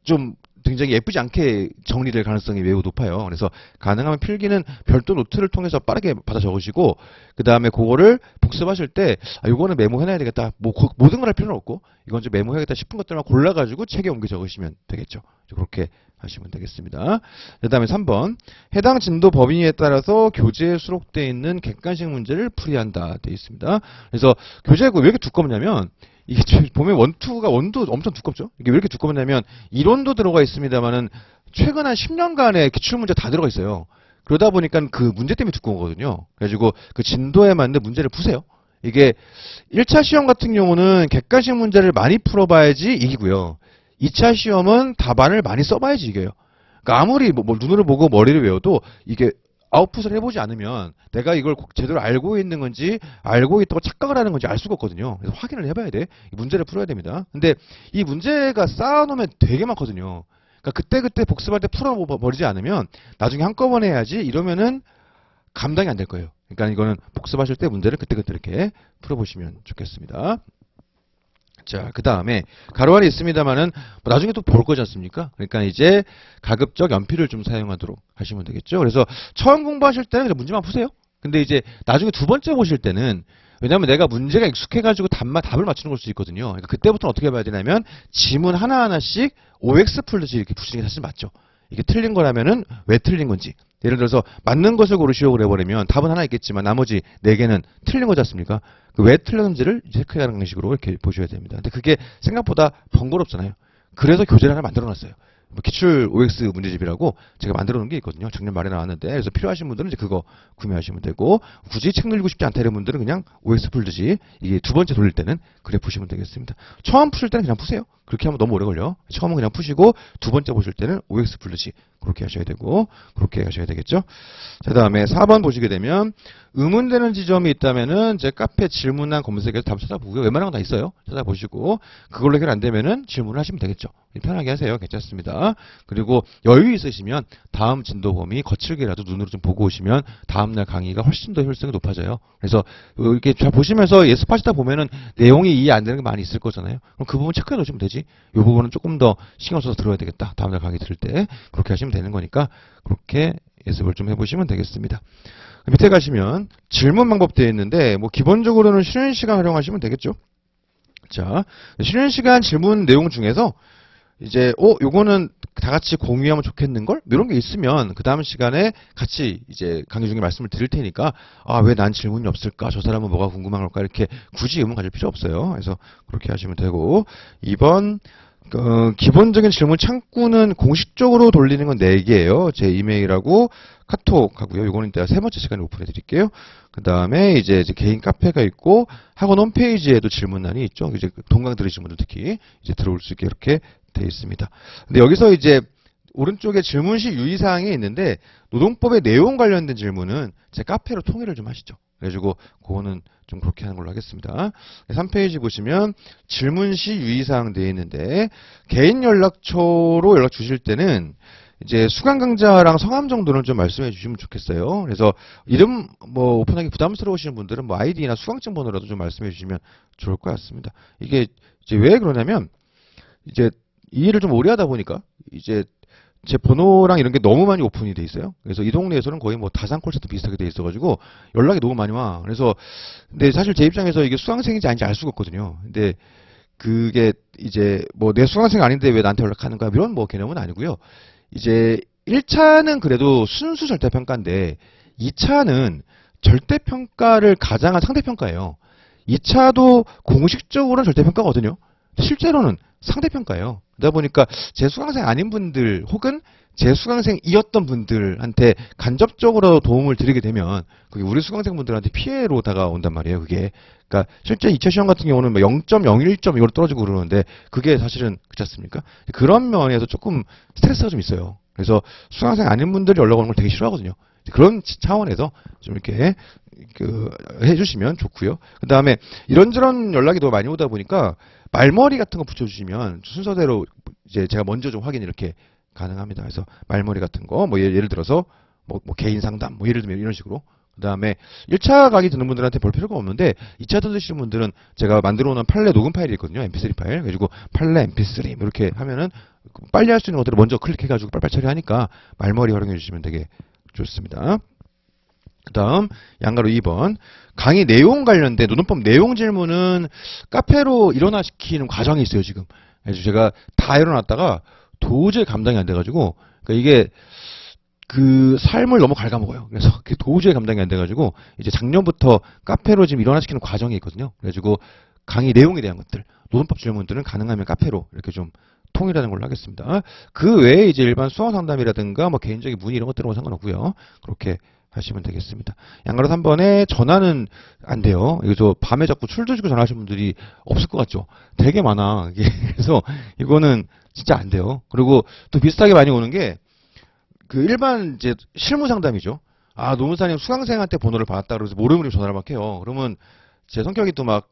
좀 굉장히 예쁘지 않게 정리될 가능성이 매우 높아요. 그래서 가능하면 필기는 별도 노트를 통해서 빠르게 받아 적으시고 그 다음에 그거를 복습하실 때 이거는 메모해놔야 되겠다. 뭐 모든 걸 할 필요는 없고 이건 좀 메모해야겠다 싶은 것들만 골라가지고 책에 옮겨 적으시면 되겠죠. 그렇게 하시면 되겠습니다. 그 다음에 3번 해당 진도 범위에 따라서 교재에 수록되어 있는 객관식 문제를 풀이한다 되어 있습니다. 그래서 교재가 왜 이렇게 두껍냐면 이게 보면 원도 엄청 두껍죠. 이게 왜 이렇게 두껍냐면 이론도 들어가 있습니다만은 최근 한 10년간의 기출문제 다 들어가 있어요. 그러다 보니까 그 문제 때문에 두꺼운 거거든요. 그래가지고 그 진도에 맞는 문제를 푸세요. 이게 1차 시험 같은 경우는 객관식 문제를 많이 풀어봐야지 이기고요. 2차 시험은 답안을 많이 써봐야지 이겨요. 그러니까 아무리 뭐 눈으로 보고 머리를 외워도 이게 아웃풋을 해보지 않으면 내가 이걸 제대로 알고 있는 건지 알고 있다고 착각을 하는 건지 알 수가 없거든요. 그래서 확인을 해봐야 돼. 문제를 풀어야 됩니다. 근데 이 문제가 쌓아놓으면 되게 많거든요. 그러니까 그때그때 복습할 때 풀어버리지 않으면 나중에 한꺼번에 해야지 이러면은 감당이 안 될 거예요. 그러니까 이거는 복습하실 때 문제를 그때그때 이렇게 풀어보시면 좋겠습니다. 자, 그 다음에 가로 안에 있습니다만은 나중에 또 볼 거지 않습니까? 그러니까 이제 가급적 연필을 좀 사용하도록 하시면 되겠죠. 그래서 처음 공부하실 때는 그냥 문제만 푸세요. 근데 이제 나중에 두 번째 보실 때는 왜냐하면 내가 문제가 익숙해가지고 답을 맞추는 걸 수 있거든요. 그러니까 그때부터는 어떻게 봐야 되냐면 지문 하나하나씩 OX 풀듯이 이렇게 푸시는 게 사실 맞죠. 이게 틀린 거라면은 왜 틀린 건지. 예를 들어서 맞는 것을 고르시려고 해버리면 답은 하나 있겠지만 나머지 4개는 틀린 거지 않습니까? 왜 틀렸는지를 체크하는 식으로 이렇게 보셔야 됩니다. 근데 그게 생각보다 번거롭잖아요. 그래서 교재를 하나 만들어놨어요. 기출 OX 문제집이라고 제가 만들어 놓은 게 있거든요. 작년 말에 나왔는데 그래서 필요하신 분들은 이제 그거 구매하시면 되고 굳이 책 늘리고 싶지 않다 이런 분들은 그냥 OX 풀듯이 이게 두 번째 돌릴 때는 그래 푸시면 되겠습니다. 처음 푸실 때는 그냥 푸세요. 그렇게 하면 너무 오래 걸려. 처음은 그냥 푸시고 두 번째 보실 때는 OX 풀듯이 그렇게 하셔야 되고 그렇게 하셔야 되겠죠. 자, 다음에 4번 보시게 되면 의문되는 지점이 있다면은 제 카페 질문란 검색해서 답 찾아보고요. 웬만한 건 다 있어요. 찾아보시고 그걸로 해결 안 되면은 질문을 하시면 되겠죠. 편하게 하세요. 괜찮습니다. 그리고 여유 있으시면 다음 진도 범위 거칠게라도 눈으로 좀 보고 오시면 다음날 강의가 훨씬 더 효율성이 높아져요. 그래서 이렇게 잘 보시면서 예습하시다 보면은 내용이 이해 안 되는 게 많이 있을 거잖아요. 그럼 그 부분 체크해 놓으시면 되지. 이 부분은 조금 더 신경 써서 들어야 되겠다. 다음날 강의 들을 때 그렇게 하시면 되는 거니까 그렇게 예습을 좀 해보시면 되겠습니다. 밑에 가시면 질문 방법 되어 있는데 뭐 기본적으로는 쉬는 시간 활용하시면 되겠죠. 자, 쉬는 시간 질문 내용 중에서 이제 요거는 다 같이 공유하면 좋겠는 걸 이런 게 있으면 그 다음 시간에 같이 이제 강의 중에 말씀을 드릴 테니까 왜 난 질문이 없을까? 저 사람은 뭐가 궁금한 걸까? 이렇게 굳이 의문 가질 필요 없어요. 그래서 그렇게 하시면 되고 2번 기본적인 질문 창구는 공식적으로 돌리는 건 4개예요. 제 이메일하고 카톡하고요. 이거는 이따 세 번째 시간에 오픈해 드릴게요. 그 다음에 이제 개인 카페가 있고 학원 홈페이지에도 질문란이 있죠. 이제 동강 들으신 분들 특히 이제 들어올 수 있게 이렇게 되어 있습니다. 근데 여기서 이제 오른쪽에 질문 시 유의사항이 있는데 노동법의 내용 관련된 질문은 제 카페로 통일을 좀 하시죠. 그래가지고 그거는 좀 그렇게 하는 걸로 하겠습니다. 3페이지 보시면 질문 시 유의사항 되어 있는데 개인 연락처로 연락 주실 때는 이제 수강 강좌랑 성함 정도는 좀 말씀해 주시면 좋겠어요. 그래서 이름 뭐 오픈하기 부담스러우시는 분들은 뭐 아이디나 수강증 번호라도 좀 말씀해 주시면 좋을 것 같습니다. 이게 이제 왜 그러냐면 이제 이 일을 좀 오래 하다 보니까 이제 제 번호랑 이런 게 너무 많이 오픈이 돼 있어요. 그래서 이 동네에서는 거의 뭐 다산 콜센터 비슷하게 돼 있어가지고 연락이 너무 많이 와. 그래서 근데 사실 제 입장에서 이게 수강생인지 아닌지 알 수가 없거든요. 근데 그게 이제 뭐 내 수강생 아닌데 왜 나한테 연락하는 거야? 이런 뭐 개념은 아니고요. 이제 1차는 그래도 순수 절대평가인데 2차는 절대평가를 가장한 상대평가예요. 2차도 공식적으로는 절대평가거든요. 실제로는 상대평가예요. 그러다 보니까 제 수강생 아닌 분들 혹은 제 수강생이었던 분들한테 간접적으로 도움을 드리게 되면 그게 우리 수강생분들한테 피해로 다가온단 말이에요. 그게 그러니까 실제 2차 시험 같은 경우는 뭐 0.01점 이걸로 떨어지고 그러는데 그게 사실은 그렇지 않습니까? 그런 면에서 조금 스트레스가 좀 있어요. 그래서 수강생 아닌 분들이 연락 오는 걸 되게 싫어하거든요. 그런 차원에서 좀 이렇게 해주시면 좋고요. 그 다음에 이런저런 연락이 너무 많이 오다 보니까 말머리 같은 거 붙여주시면 순서대로 이제 제가 먼저 좀 확인 이렇게 가능합니다. 그래서 말머리 같은 거, 뭐 예를 들어서 뭐 개인 상담, 뭐 예를 들면 이런 식으로. 그 다음에 1차 강의 듣는 분들한테 볼 필요가 없는데 2차 들으시는 분들은 제가 만들어 놓은 판례 녹음 파일이 있거든요. mp3 파일. 그래가지고 판례 mp3 이렇게 하면은 빨리 할 수 있는 것들을 먼저 클릭해가지고 빨리빨리 처리하니까 말머리 활용해 주시면 되게 좋습니다. 그 다음 양가로 2번 강의 내용 관련된 노동법 내용 질문은 카페로 일어나시키는 과정이 있어요 지금. 그래서 제가 다 일어났다가 도저히 감당이 안 돼가지고 그러니까 이게 그 삶을 너무 갉아먹어요. 그래서 그게 도저히 감당이 안 돼가지고 이제 작년부터 카페로 지금 일어나시키는 과정이 있거든요. 그래가지고 강의 내용에 대한 것들 노동법 질문들은 가능하면 카페로 이렇게 좀 통일하는 걸로 하겠습니다. 그 외에 이제 일반 수강 상담이라든가 뭐 개인적인 문의 이런 것들은 상관없고요. 그렇게 하시면 되겠습니다. 양가로 3번에 전화는 안 돼요. 이거 밤에 자꾸 술 드시고 전화하시는 분들이 없을 것 같죠? 되게 많아. 그래서 이거는 진짜 안 돼요. 그리고 또 비슷하게 많이 오는 게 그 일반 이제 실무 상담이죠. 아, 노무사님 수강생한테 번호를 받았다 그래서 모르는 전화를 막 해요. 그러면 제 성격이 또 막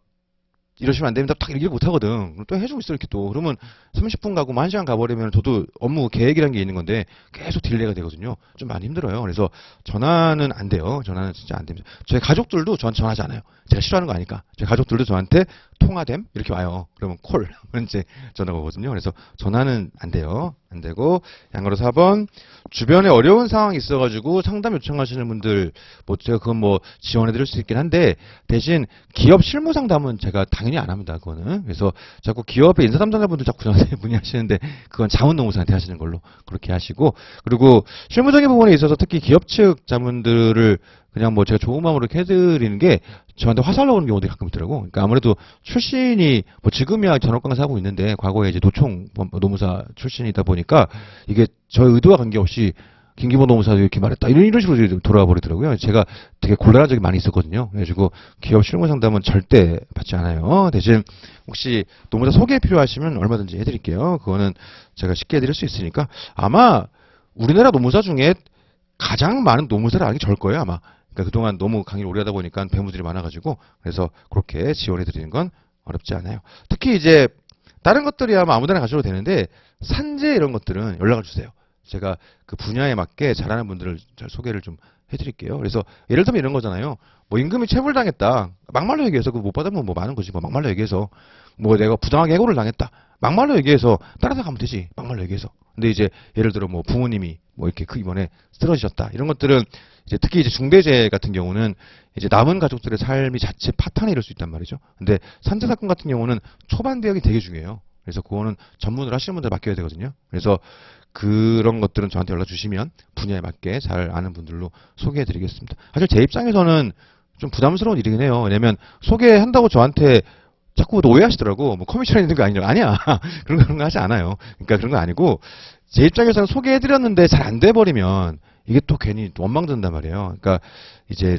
이러시면 안 됩니다. 딱 얘기를 못 하거든. 그럼 또 해주고 있어, 이렇게 또. 그러면 30분 가고 뭐 1시간 가버리면 저도 업무 계획이라는 게 있는 건데 계속 딜레이가 되거든요. 좀 많이 힘들어요. 그래서 전화는 안 돼요. 전화는 진짜 안 됩니다. 저희 가족들도 저한테 전화하지 않아요. 제가 싫어하는 거 아니까. 저희 가족들도 저한테 통화됨? 이렇게 와요. 그러면 콜. 그러면 이제 전화가 오거든요. 그래서 전화는 안 돼요. 안 되고, 양가로 4번. 주변에 어려운 상황이 있어가지고 상담 요청하시는 분들, 뭐 제가 그건 뭐 지원해드릴 수 있긴 한데, 대신 기업 실무 상담은 제가 당연히 안 합니다. 그거는. 그래서 자꾸 기업의 인사 담당자분들 자꾸 저한테 문의하시는데, 그건 자문노무사한테 하시는 걸로 그렇게 하시고, 그리고 실무적인 부분에 있어서 특히 기업 측 자문들을 그냥 뭐 제가 좋은 마음으로 이렇게 해드리는 게 저한테 화살 나오는 경우들이 가끔 있더라고. 그러니까 아무래도 출신이 뭐 지금이야 전업 강사 하고 있는데 과거에 이제 노총 노무사 출신이다 보니까 이게 저의 의도와 관계없이 김기범 노무사도 이렇게 말했다 이런 식으로 돌아와 버리더라고요. 제가 되게 곤란한 적이 많이 있었거든요. 그래가지고 기업 실무 상담은 절대 받지 않아요. 대신 혹시 노무사 소개 필요하시면 얼마든지 해드릴게요. 그거는 제가 쉽게 해드릴 수 있으니까 아마 우리나라 노무사 중에 가장 많은 노무사를 아는 게 저일 거예요 아마. 그러니까 그동안 너무 강의를 오래 하다 보니까 배우들이 많아가지고 그래서 그렇게 지원해드리는 건 어렵지 않아요. 특히 이제 다른 것들이 아무데나 가셔도 되는데 산재 이런 것들은 연락을 주세요. 제가 그 분야에 맞게 잘하는 분들을 잘 소개를 좀 해드릴게요. 그래서 예를 들면 이런 거잖아요. 뭐 임금이 체불당했다. 막말로 얘기해서 그거 못 받으면 뭐 많은 거지. 뭐 막말로 얘기해서 뭐 내가 부당하게 해고를 당했다. 막말로 얘기해서 따라서 가면 되지. 막말로 얘기해서. 근데 이제 예를 들어 뭐 부모님이 뭐 이렇게 그 이번에 쓰러지셨다. 이런 것들은 이제 특히 이제 중대재해 같은 경우는 이제 남은 가족들의 삶이 자체 파탄이 이럴 수 있단 말이죠. 근데 산재 사건 같은 경우는 초반 대응이 되게 중요해요. 그래서 그거는 전문을 하시는 분들 맡겨야 되거든요. 그래서 그런 것들은 저한테 연락 주시면 분야에 맞게 잘 아는 분들로 소개해 드리겠습니다. 사실 제 입장에서는 좀 부담스러운 일이긴 해요. 왜냐면 소개한다고 저한테 자꾸 오해하시더라고. 뭐 커미션 있는 거 아니냐. 아니야. 그런 거 하지 않아요. 그러니까 그런 거 아니고 제 입장에서는 소개해 드렸는데 잘 안 돼 버리면 이게 또 괜히 원망 든단 말이에요. 그러니까 이제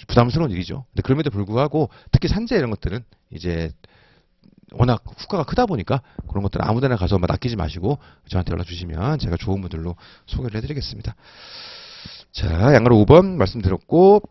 부담스러운 일이죠. 근데 그럼에도 불구하고 특히 산재 이런 것들은 이제 워낙 후과가 크다 보니까 그런 것들 아무데나 가서 막 낚이지 마시고 저한테 연락 주시면 제가 좋은 분들로 소개를 해드리겠습니다. 자, 양가로 5번 말씀드렸고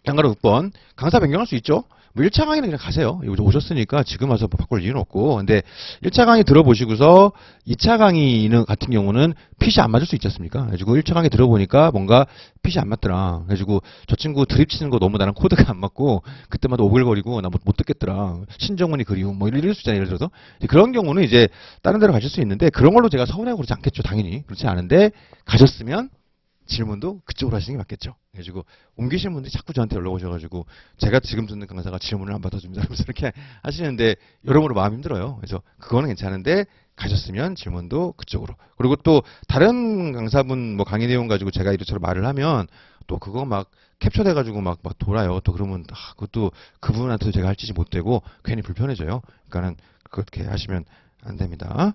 양가로 6번 강사 변경할 수 있죠. 뭐 1차 강의는 그냥 가세요. 여기 오셨으니까 지금 와서 뭐 바꿀 이유는 없고. 근데 1차 강의 들어보시고서 2차 강의는 같은 경우는 핏이 안 맞을 수 있지 않습니까? 그래가지고 1차 강의 들어보니까 뭔가 핏이 안 맞더라. 그래가지고 저 친구 드립 치는 거 너무 나랑 코드가 안 맞고 그때마다 오글거리고 나 못 듣겠더라. 신정훈이 그리움 뭐 이럴 수 있잖아요. 예를 들어서. 그런 경우는 이제 다른 데로 가실 수 있는데 그런 걸로 제가 서운하고 그러지 않겠죠. 당연히. 그렇지 않은데 가셨으면 질문도 그쪽으로 하시는 게 맞겠죠. 그래가지고 옮기신 분들이 자꾸 저한테 연락 오셔가지고 제가 지금 듣는 강사가 질문을 안 받아줍니다. 그러면서 이렇게 하시는데 여러모로 마음이 힘들어요. 그래서 그거는 괜찮은데 가셨으면 질문도 그쪽으로. 그리고 또 다른 강사분 뭐 강의 내용 가지고 제가 이렇게 말을 하면 또 그거 막 캡처돼가지고 막 돌아요. 또 그러면 그것도 그분한테도 제가 할 짓이 못 되고 괜히 불편해져요. 그러니까는 그렇게 하시면 안 됩니다.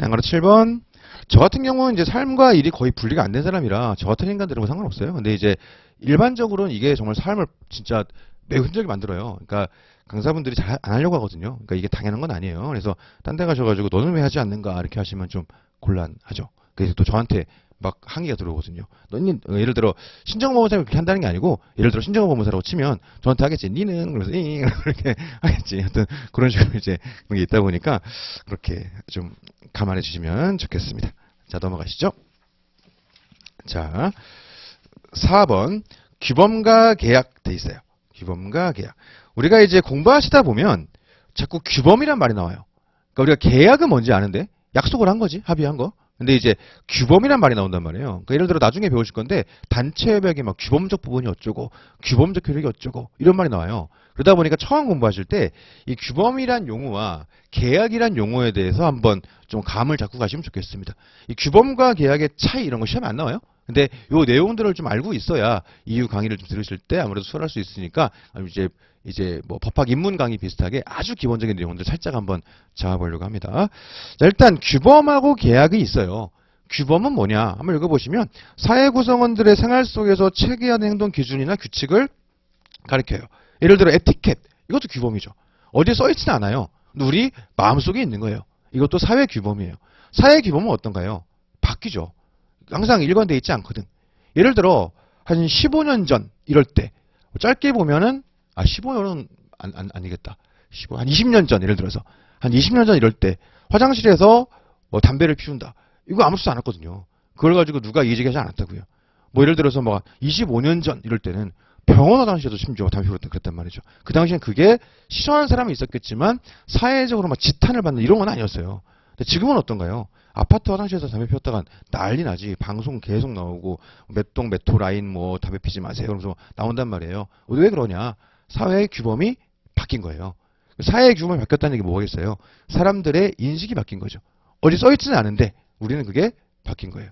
양가로 7번. 저 같은 경우는 이제 삶과 일이 거의 분리가 안 된 사람이라 저 같은 인간들은 상관없어요. 근데 이제 일반적으로는 이게 정말 삶을 진짜 매우 힘들게 만들어요. 그러니까 강사분들이 잘 안 하려고 하거든요. 그러니까 이게 당연한 건 아니에요. 그래서 딴 데 가셔가지고 너는 왜 하지 않는가 이렇게 하시면 좀 곤란하죠. 그래서 또 저한테 막 항의가 들어오거든요. 너는 예를 들어 신정보험사를 그렇게 한다는 게 아니고 예를 들어 신정보험사라고 치면 저한테 하겠지. 니는 그래서 이렇게 하겠지. 하여튼 그런 식으로 이제 그런 게 있다 보니까 그렇게 좀 감안해 주시면 좋겠습니다. 자, 넘어가시죠. 자, 4번 규범과 계약 돼 있어요. 규범과 계약. 우리가 이제 공부하시다 보면 자꾸 규범이란 말이 나와요. 그러니까 우리가 계약은 뭔지 아는데 약속을 한 거지, 합의한 거. 근데 이제 규범이란 말이 나온단 말이에요. 그러니까 예를 들어 나중에 배우실 건데 단체 협약의 막 규범적 부분이 어쩌고 규범적 효력이 어쩌고 이런 말이 나와요. 그러다 보니까 처음 공부하실 때 이 규범이란 용어와 계약이란 용어에 대해서 한번 좀 감을 잡고 가시면 좋겠습니다. 이 규범과 계약의 차이 이런 거 시험에 안 나와요. 근데 요 내용들을 좀 알고 있어야 이후 강의를 좀 들으실 때 아무래도 수월할 수 있으니까 이제 뭐 법학 입문 강의 비슷하게 아주 기본적인 내용들 살짝 한번 잡아보려고 합니다. 자, 일단 규범하고 계약이 있어요. 규범은 뭐냐? 한번 읽어보시면 사회 구성원들의 생활 속에서 체계화된 행동 기준이나 규칙을 가리켜요. 예를 들어 에티켓, 이것도 규범이죠. 어디에 써있지는 않아요. 근데 우리 마음속에 있는 거예요. 이것도 사회 규범이에요. 사회 규범은 어떤가요? 바뀌죠. 항상 일관되어 있지 않거든. 예를 들어 한 15년 전 이럴 때 짧게 보면은 15년은 아니겠다. 한 20년 전 예를 들어서 한 20년 전 이럴 때 화장실에서 뭐 담배를 피운다. 이거 아무렇지도 않았거든요. 그걸 가지고 누가 이의제기하지 않았다고요. 뭐 예를 들어서 뭐 25년 전 이럴 때는 병원 화장실에도 심지어 담배 피웠다 그랬단 말이죠. 그 당시엔 그게 싫어하는 사람이 있었겠지만 사회적으로 막 지탄을 받는 이런 건 아니었어요. 근데 지금은 어떤가요? 아파트 화장실에서 담배 피웠다가 난리 나지. 방송 계속 나오고 몇 동 몇 호 라인 뭐 담배 피지 마세요. 그러면서 나온단 말이에요. 왜 그러냐? 사회의 규범이 바뀐 거예요. 사회의 규범이 바뀌었다는 얘기 뭐겠어요? 사람들의 인식이 바뀐 거죠. 어디 써있지는 않은데 우리는 그게 바뀐 거예요.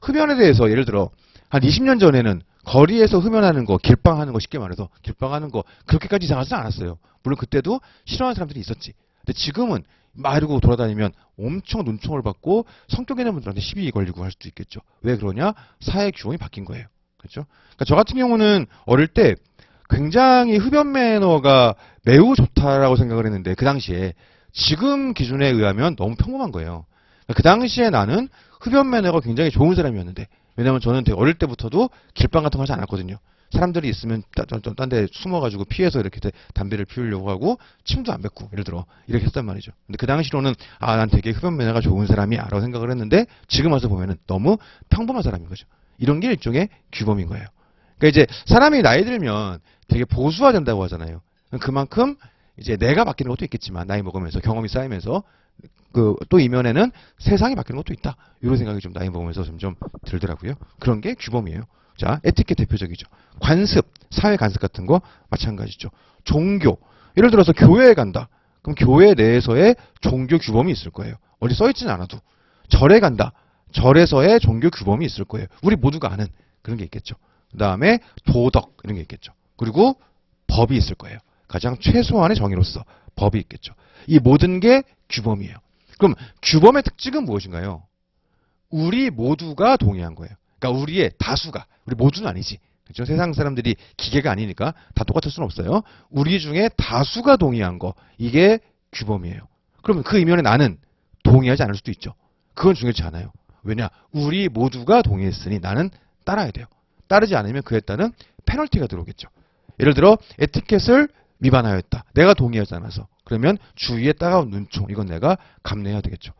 흡연에 대해서 예를 들어 한 20년 전에는 거리에서 흡연하는 거, 길빵하는 거 쉽게 말해서 길빵하는 거 그렇게까지 이상하지 않았어요. 물론 그때도 싫어하는 사람들이 있었지. 근데 지금은 막 이러고 돌아다니면 엄청 눈총을 받고 성격 있는 분들한테 시비 걸리고 할 수도 있겠죠. 왜 그러냐? 사회 규범이 바뀐 거예요. 그렇죠? 그러니까 저 같은 경우는 어릴 때 굉장히 흡연 매너가 매우 좋다라고 생각을 했는데 그 당시에 지금 기준에 의하면 너무 평범한 거예요. 그러니까 그 당시에 나는 흡연 매너가 굉장히 좋은 사람이었는데 왜냐면 저는 되게 어릴 때부터도 길빵 같은 거 하지 않았거든요. 사람들이 있으면 딴 데 숨어가지고 피해서 이렇게 담배를 피우려고 하고 침도 안 뱉고 예를 들어 이렇게 했단 말이죠. 근데 그 당시로는 난 되게 흡연 매너가 좋은 사람이야 라고 생각을 했는데 지금 와서 보면은 너무 평범한 사람인 거죠. 이런 게 일종의 규범인 거예요. 그러니까 이제 사람이 나이 들면 되게 보수화된다고 하잖아요. 그만큼 이제 내가 바뀌는 것도 있겠지만 나이 먹으면서 경험이 쌓이면서 또 이면에는 세상이 바뀌는 것도 있다. 이런 생각이 좀 나이 먹으면서 점점 들더라고요. 그런 게 규범이에요. 자, 에티켓 대표적이죠. 관습, 사회 관습 같은 거 마찬가지죠. 종교, 예를 들어서 교회에 간다. 그럼 교회 내에서의 종교 규범이 있을 거예요. 어디 써있지는 않아도. 절에 간다. 절에서의 종교 규범이 있을 거예요. 우리 모두가 아는 그런 게 있겠죠. 그 다음에 도덕 이런 게 있겠죠. 그리고 법이 있을 거예요. 가장 최소한의 정의로서 법이 있겠죠. 이 모든 게 규범이에요. 그럼 규범의 특징은 무엇인가요? 우리 모두가 동의한 거예요. 그러니까 우리의 다수가, 우리 모두는 아니지. 그렇죠? 세상 사람들이 기계가 아니니까 다 똑같을 수는 없어요. 우리 중에 다수가 동의한 거, 이게 규범이에요. 그러면 그 이면에 나는 동의하지 않을 수도 있죠. 그건 중요치 않아요. 왜냐? 우리 모두가 동의했으니 나는 따라야 돼요. 따르지 않으면 그에 따른 페널티가 들어오겠죠. 예를 들어 에티켓을 위반하였다. 내가 동의하지 않아서. 그러면 주위에 따가운 눈총, 이건 내가 감내해야 되겠죠.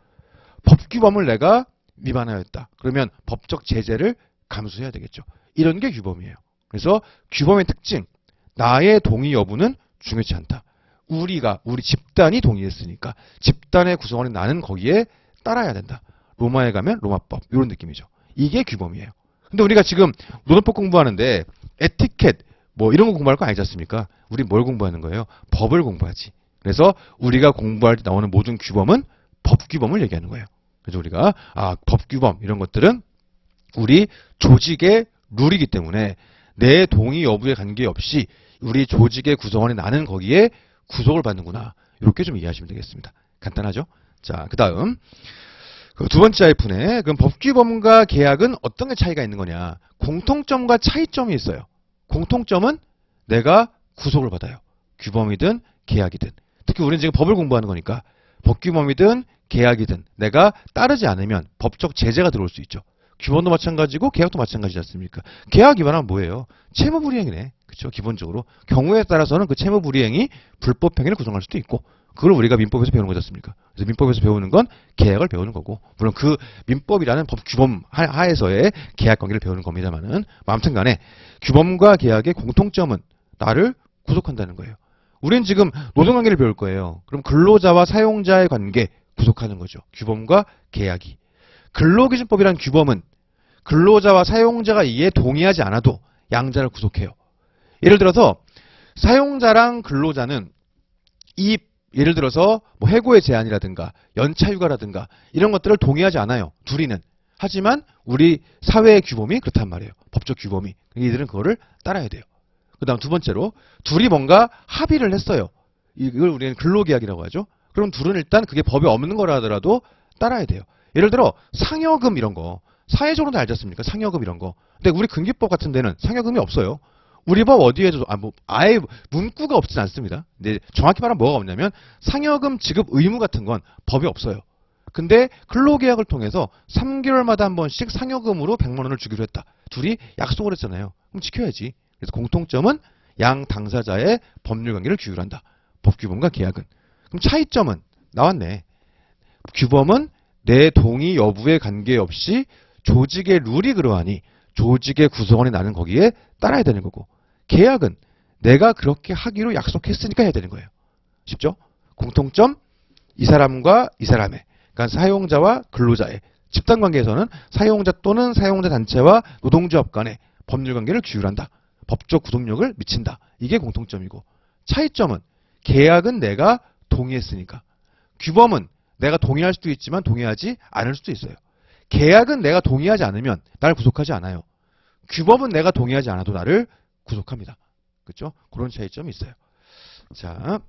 법규범을 내가 위반하였다. 그러면 법적 제재를 감수해야 되겠죠. 이런 게 규범이에요. 그래서 규범의 특징, 나의 동의 여부는 중요치 않다. 우리 집단이 동의했으니까 집단의 구성원인 나는 거기에 따라야 된다. 로마에 가면 로마법, 이런 느낌이죠. 이게 규범이에요. 근데 우리가 지금 논어법 공부하는데 에티켓 뭐 이런 거 공부할 거 아니지 않습니까? 우리 뭘 공부하는 거예요? 법을 공부하지. 그래서 우리가 공부할 때 나오는 모든 규범은 법규범을 얘기하는 거예요. 그래서 우리가 법규범 이런 것들은 우리 조직의 룰이기 때문에 내 동의 여부에 관계없이 우리 조직의 구성원이 나는 거기에 구속을 받는구나. 이렇게 좀 이해하시면 되겠습니다. 간단하죠? 자, 그 다음 두 번째 하이픈에 그럼 법규범과 계약은 어떤 게 차이가 있는 거냐? 공통점과 차이점이 있어요. 공통점은 내가 구속을 받아요. 규범이든 계약이든. 특히 우리는 지금 법을 공부하는 거니까 법규범이든 계약이든 내가 따르지 않으면 법적 제재가 들어올 수 있죠. 규범도 마찬가지고 계약도 마찬가지지 않습니까? 계약 위반하면 뭐예요? 채무불이행이네. 그렇죠? 기본적으로 경우에 따라서는 그 채무불이행이 불법행위를 구성할 수도 있고 그걸 우리가 민법에서 배우는 거지 않습니까? 그래서 민법에서 배우는 건 계약을 배우는 거고 물론 그 민법이라는 법 규범 하에서의 계약 관계를 배우는 겁니다만은 아무튼 간에 규범과 계약의 공통점은 나를 구속한다는 거예요. 우리는 지금 노동관계를 배울 거예요. 그럼 근로자와 사용자의 관계 구속하는 거죠. 규범과 계약이. 근로기준법이란 규범은 근로자와 사용자가 이에 동의하지 않아도 양자를 구속해요. 예를 들어서 사용자랑 근로자는 이 예를 들어서 뭐 해고의 제한이라든가 연차휴가라든가 이런 것들을 동의하지 않아요. 둘이는. 하지만 우리 사회의 규범이 그렇단 말이에요. 법적 규범이. 이들은 그거를 따라야 돼요. 그 다음 두 번째로 둘이 뭔가 합의를 했어요. 이걸 우리는 근로계약이라고 하죠. 그럼 둘은 일단 그게 법에 없는 거라 하더라도 따라야 돼요. 예를 들어 상여금 이런 거 사회적으로는 알지 않습니까? 상여금 이런 거. 근데 우리 근기법 같은 데는 상여금이 없어요. 우리 법 어디에도 아예 문구가 없진 않습니다. 근데 정확히 말하면 뭐가 없냐면 상여금 지급 의무 같은 건 법에 없어요. 근데 근로계약을 통해서 3개월마다 한 번씩 상여금으로 100만 원을 주기로 했다. 둘이 약속을 했잖아요. 그럼 지켜야지. 그래서 공통점은 양 당사자의 법률관계를 규율한다. 법규범과 계약은. 그럼 차이점은 나왔네. 규범은 내 동의 여부에 관계없이 조직의 룰이 그러하니 조직의 구성원이 나는 거기에 따라야 되는 거고 계약은 내가 그렇게 하기로 약속했으니까 해야 되는 거예요. 쉽죠? 공통점 이 사람과 이 사람의 그러니까 사용자와 근로자의 집단관계에서는 사용자 또는 사용자 단체와 노동조합 간의 법률관계를 규율한다. 법적 구속력을 미친다. 이게 공통점이고 차이점은 계약은 내가 동의했으니까 규범은 내가 동의할 수도 있지만 동의하지 않을 수도 있어요. 계약은 내가 동의하지 않으면 나를 구속하지 않아요. 규범은 내가 동의하지 않아도 나를 구속합니다. 그렇죠? 그런 차이점이 있어요. 자,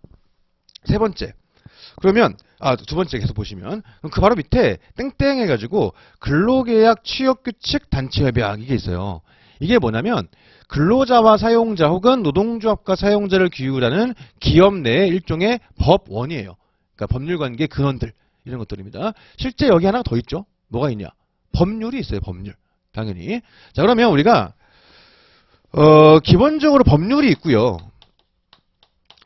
세 번째. 그러면 두 번째 계속 보시면 그 바로 밑에 땡땡 해가지고 근로계약, 취업규칙, 단체협약 이게 있어요. 이게 뭐냐면 근로자와 사용자 혹은 노동조합과 사용자를 규율하는 기업 내의 일종의 법원이에요. 그러니까 법률관계 근원들 이런 것들입니다. 실제 여기 하나 더 있죠. 뭐가 있냐? 법률이 있어요. 법률. 당연히. 자 그러면 우리가 기본적으로 법률이 있고요.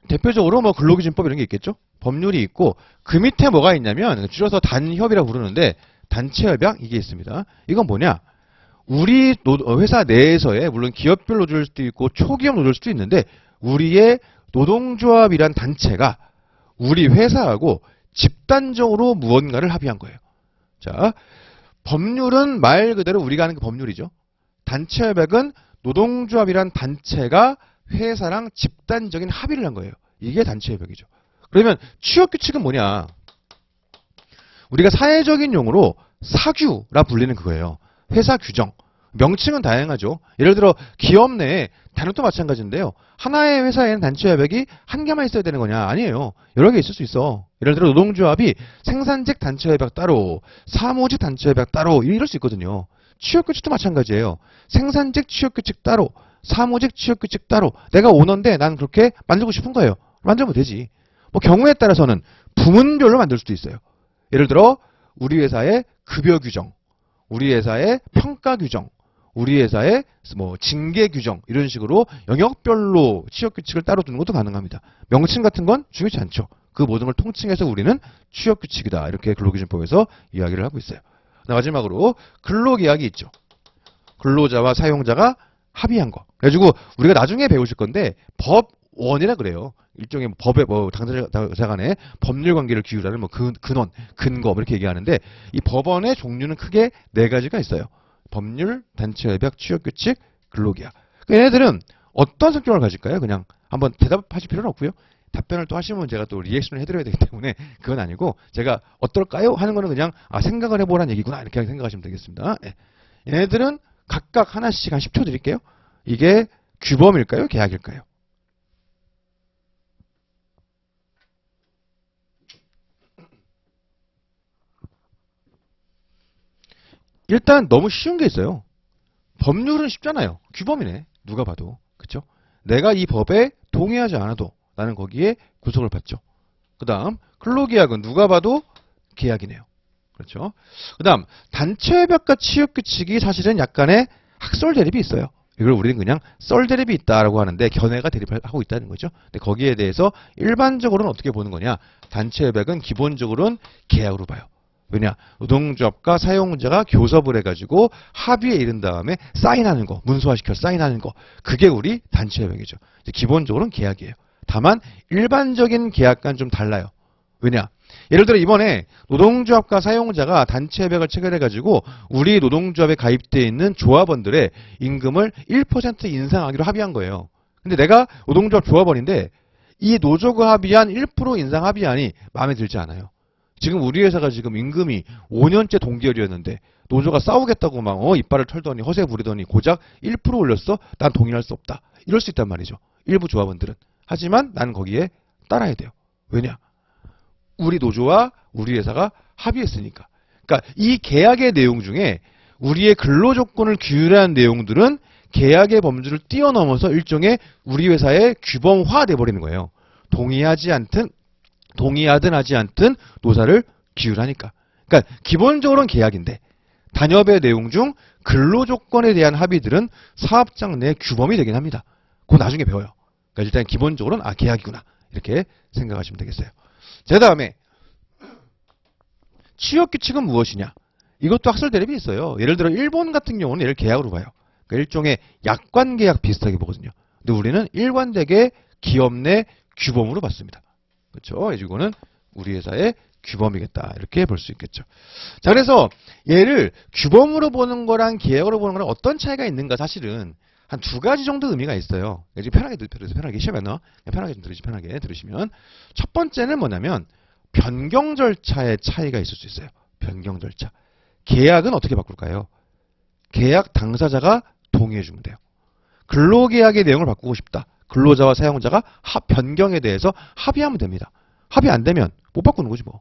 대표적으로 뭐 근로기준법 이런 게 있겠죠. 법률이 있고 그 밑에 뭐가 있냐면 줄여서 단협이라고 부르는데 단체협약 이게 있습니다. 이건 뭐냐? 우리 회사 내에서의 물론 기업별 노조일 수도 있고 초기업 노조일 수도 있는데 우리의 노동조합이란 단체가 우리 회사하고 집단적으로 무언가를 합의한 거예요. 자, 법률은 말 그대로 우리가 하는 게 법률이죠. 단체협약은 노동조합이란 단체가 회사랑 집단적인 합의를 한 거예요. 이게 단체협약이죠. 그러면 취업규칙은 뭐냐? 우리가 사회적인 용어로 사규라 불리는 그거예요. 회사 규정. 명칭은 다양하죠. 예를 들어 기업 내에 단역도 마찬가지인데요. 하나의 회사에는 단체협약이 한 개만 있어야 되는 거냐? 아니에요. 여러 개 있을 수 있어. 예를 들어 노동조합이 생산직 단체협약 따로, 사무직 단체협약 따로 이럴 수 있거든요. 취업규칙도 마찬가지예요. 생산직 취업규칙 따로, 사무직 취업규칙 따로. 내가 오너인데 난 그렇게 만들고 싶은 거예요. 만들면 되지. 뭐 경우에 따라서는 부문별로 만들 수도 있어요. 예를 들어 우리 회사의 급여 규정, 우리 회사의 평가 규정, 우리 회사의 뭐 징계 규정 이런 식으로 영역별로 취업규칙을 따로 두는 것도 가능합니다. 명칭 같은 건 중요치 않죠. 그 모든 걸 통칭해서 우리는 취업규칙이다. 이렇게 근로기준법에서 이야기를 하고 있어요. 마지막으로 근로계약이 있죠. 근로자와 사용자가 합의한 거. 그래가지고 우리가 나중에 배우실 건데 법원이라 그래요. 일종의 법의 당사자 간의 법률 관계를 규율하는 뭐 근원, 근거 이렇게 얘기하는데 이 법원의 종류는 크게 네 가지가 있어요. 법률, 단체협약, 취업규칙, 근로계약. 그러니까 얘네들은 어떤 성격을 가질까요? 그냥 한번 대답하실 필요는 없고요. 답변을 또 하시면 제가 또 리액션을 해드려야 되기 때문에 그건 아니고 제가 어떨까요? 하는 거는 그냥 생각을 해보라는 얘기구나 이렇게 생각하시면 되겠습니다. 네. 얘네들은 각각 하나씩 한 10초 드릴게요. 이게 규범일까요? 계약일까요? 일단 너무 쉬운 게 있어요. 법률은 쉽잖아요. 규범이네. 누가 봐도. 그쵸? 내가 이 법에 동의하지 않아도 나는 거기에 구속을 받죠. 그 다음 근로계약은 누가 봐도 계약이네요. 그렇죠. 그 다음, 단체협약과 취업규칙이 사실은 약간의 학설 대립이 있어요. 이걸 우리는 그냥 썰 대립이 있다라고 하는데 견해가 대립하고 있다는 거죠. 근데 거기에 대해서 일반적으로는 어떻게 보는 거냐. 단체협약은 기본적으로는 계약으로 봐요. 왜냐? 노동조합과 사용자가 교섭을 해가지고 합의에 이른 다음에 사인하는 거, 문서화시켜서 사인하는 거. 그게 우리 단체협약이죠. 기본적으로는 계약이에요. 다만 일반적인 계약과는 좀 달라요. 왜냐? 예를 들어 이번에 노동조합과 사용자가 단체협약을 체결해가지고 우리 노동조합에 가입되어 있는 조합원들의 임금을 1% 인상하기로 합의한 거예요. 근데 내가 노동조합 조합원인데 이 노조가 합의한 1% 인상 합의안이 마음에 들지 않아요. 지금 우리 회사가 지금 임금이 5년째 동결이었는데 노조가 싸우겠다고 막 이빨을 털더니 허세 부리더니 고작 1% 올렸어? 난 동의할 수 없다. 이럴 수 있단 말이죠. 일부 조합원들은. 하지만 나는 거기에 따라야 돼요. 왜냐? 우리 노조와 우리 회사가 합의했으니까. 그러니까 이 계약의 내용 중에 우리의 근로조건을 규율한 내용들은 계약의 범주를 뛰어넘어서 일종의 우리 회사의 규범화돼 버리는 거예요. 동의하든 하지 않든 노사를 규율하니까. 그러니까 기본적으로는 계약인데 단협의 내용 중 근로조건에 대한 합의들은 사업장 내 규범이 되긴 합니다. 그거 나중에 배워요. 그러니까 일단 기본적으로는 계약이구나. 이렇게 생각하시면 되겠어요. 자, 그다음에 취업규칙은 무엇이냐? 이것도 학설 대립이 있어요. 예를 들어 일본 같은 경우는 얘를 계약으로 봐요. 그러니까 일종의 약관계약 비슷하게 보거든요. 근데 우리는 일관되게 기업 내 규범으로 봤습니다. 그렇죠? 이거는 우리 회사의 규범이겠다. 이렇게 볼 수 있겠죠. 자, 그래서 얘를 규범으로 보는 거랑 계약으로 보는 거랑 어떤 차이가 있는가 사실은 한 두 가지 정도 의미가 있어요. 지금 편하게 들으세요. 편하게 시험에는 편하게 좀 편하게 들으시면 첫 번째는 뭐냐면 변경 절차의 차이가 있을 수 있어요. 변경 절차. 계약은 어떻게 바꿀까요? 계약 당사자가 동의해 주면 돼요. 근로계약의 내용을 바꾸고 싶다. 근로자와 사용자가 변경에 대해서 합의하면 됩니다. 합의 안 되면 못 바꾸는 거지 뭐.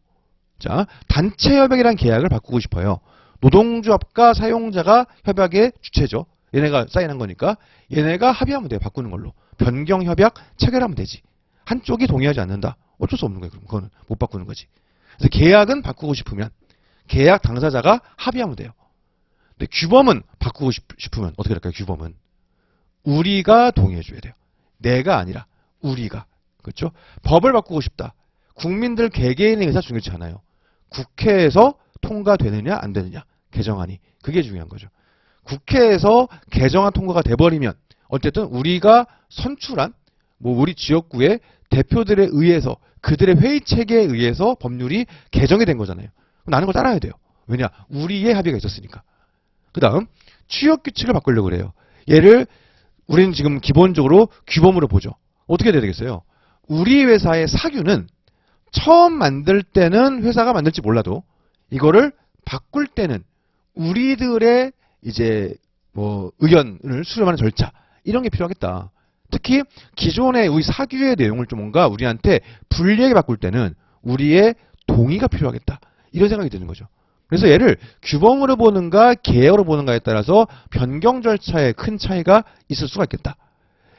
자, 단체협약이란 계약을 바꾸고 싶어요. 노동조합과 사용자가 협약의 주체죠. 얘네가 사인한 거니까 얘네가 합의하면 돼요. 바꾸는 걸로. 변경협약 체결하면 되지. 한쪽이 동의하지 않는다. 어쩔 수 없는 거예요. 그럼 그거는 못 바꾸는 거지. 그래서 계약은 바꾸고 싶으면 계약 당사자가 합의하면 돼요. 근데 규범은 바꾸고 싶으면 어떻게 할까요? 규범은 우리가 동의해 줘야 돼요. 내가 아니라 우리가. 그렇죠? 법을 바꾸고 싶다. 국민들 개개인의 의사 중요치 않아요. 국회에서 통과되느냐 안 되느냐. 개정안이. 그게 중요한 거죠. 국회에서 개정안 통과가 돼버리면 어쨌든 우리가 선출한 우리 지역구의 대표들에 의해서 그들의 회의 체계에 의해서 법률이 개정이 된 거잖아요. 나는 걸 따라야 돼요. 왜냐? 우리의 합의가 있었으니까. 그 다음 취업규칙을 바꾸려고 그래요. 얘를 우리는 지금 기본적으로 규범으로 보죠. 어떻게 돼야 되겠어요? 우리 회사의 사규는 처음 만들 때는 회사가 만들지 몰라도 이거를 바꿀 때는 우리들의 이제 의견을 수렴하는 절차 이런 게 필요하겠다. 특히 기존의 우리 사규의 내용을 좀 뭔가 우리한테 불리하게 바꿀 때는 우리의 동의가 필요하겠다. 이런 생각이 드는 거죠. 그래서 얘를 규범으로 보는가 계약으로 보는가에 따라서 변경 절차에 큰 차이가 있을 수가 있겠다.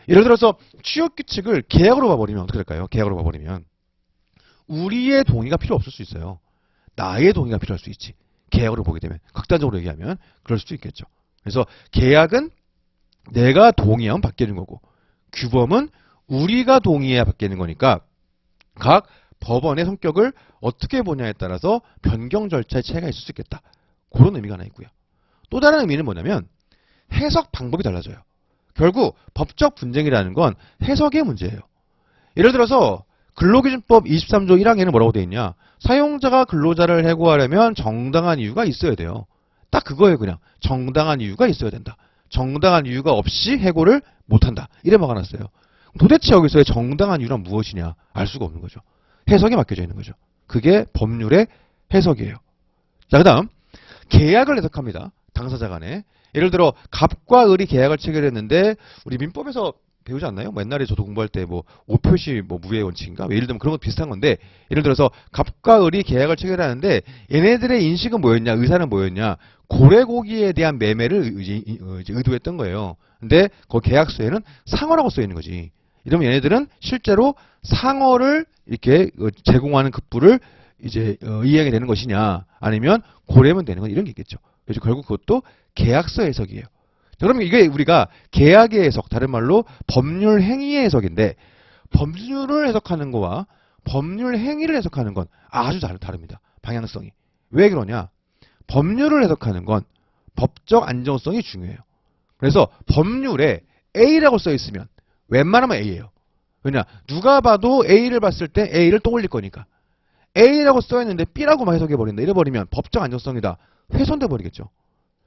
예를 들어서 취업규칙을 계약으로 봐버리면 어떻게 될까요? 계약으로 봐버리면 우리의 동의가 필요 없을 수 있어요. 나의 동의가 필요할 수 있지. 계약으로 보게 되면 극단적으로 얘기하면 그럴 수도 있겠죠. 그래서 계약은 내가 동의하면 바뀌는 거고 규범은 우리가 동의해야 바뀌는 거니까 각 법원의 성격을 어떻게 보냐에 따라서 변경 절차의 차이가 있을 수 있겠다. 그런 의미가 하나 있고요. 또 다른 의미는 뭐냐면 해석 방법이 달라져요. 결국 법적 분쟁이라는 건 해석의 문제예요. 예를 들어서 근로기준법 23조 1항에는 뭐라고 되어 있냐. 사용자가 근로자를 해고하려면 정당한 이유가 있어야 돼요. 딱 그거예요. 그냥 정당한 이유가 있어야 된다. 정당한 이유가 없이 해고를 못한다. 이래 막아놨어요. 도대체 여기서의 정당한 이유란 무엇이냐 알 수가 없는 거죠. 해석에 맡겨져 있는 거죠. 그게 법률의 해석이에요. 자, 그 다음 계약을 해석합니다. 당사자 간에. 예를 들어 갑과 을이 계약을 체결했는데 우리 민법에서 배우지 않나요? 옛날에 저도 공부할 때 5표시 무효의 원칙인가? 예를 들면 그런 거 비슷한 건데 예를 들어서 갑과 을이 계약을 체결하는데 얘네들의 인식은 뭐였냐? 의사는 뭐였냐? 고래고기에 대한 매매를 의도했던 거예요. 근데 그 계약서에는 상어라고 써 있는 거지. 이러면 얘네들은 실제로 상어를 이렇게 제공하는 급부를 이제 이해하게 되는 것이냐, 아니면 고려하면 되는 건 이런 게 있겠죠. 그래서 결국 그것도 계약서 해석이에요. 자, 그러면 이게 우리가 계약의 해석, 다른 말로 법률 행위의 해석인데, 법률을 해석하는 거와 법률 행위를 해석하는 건 아주 다릅니다. 방향성이. 왜 그러냐? 법률을 해석하는 건 법적 안정성이 중요해요. 그래서 법률에 A라고 써 있으면 웬만하면 A예요. 왜냐? 누가 봐도 A를 봤을 때 A를 떠올릴 거니까. A라고 써 있는데 B라고 막 해석해 버린다. 이래 버리면 법적 안정성이다. 훼손돼 버리겠죠.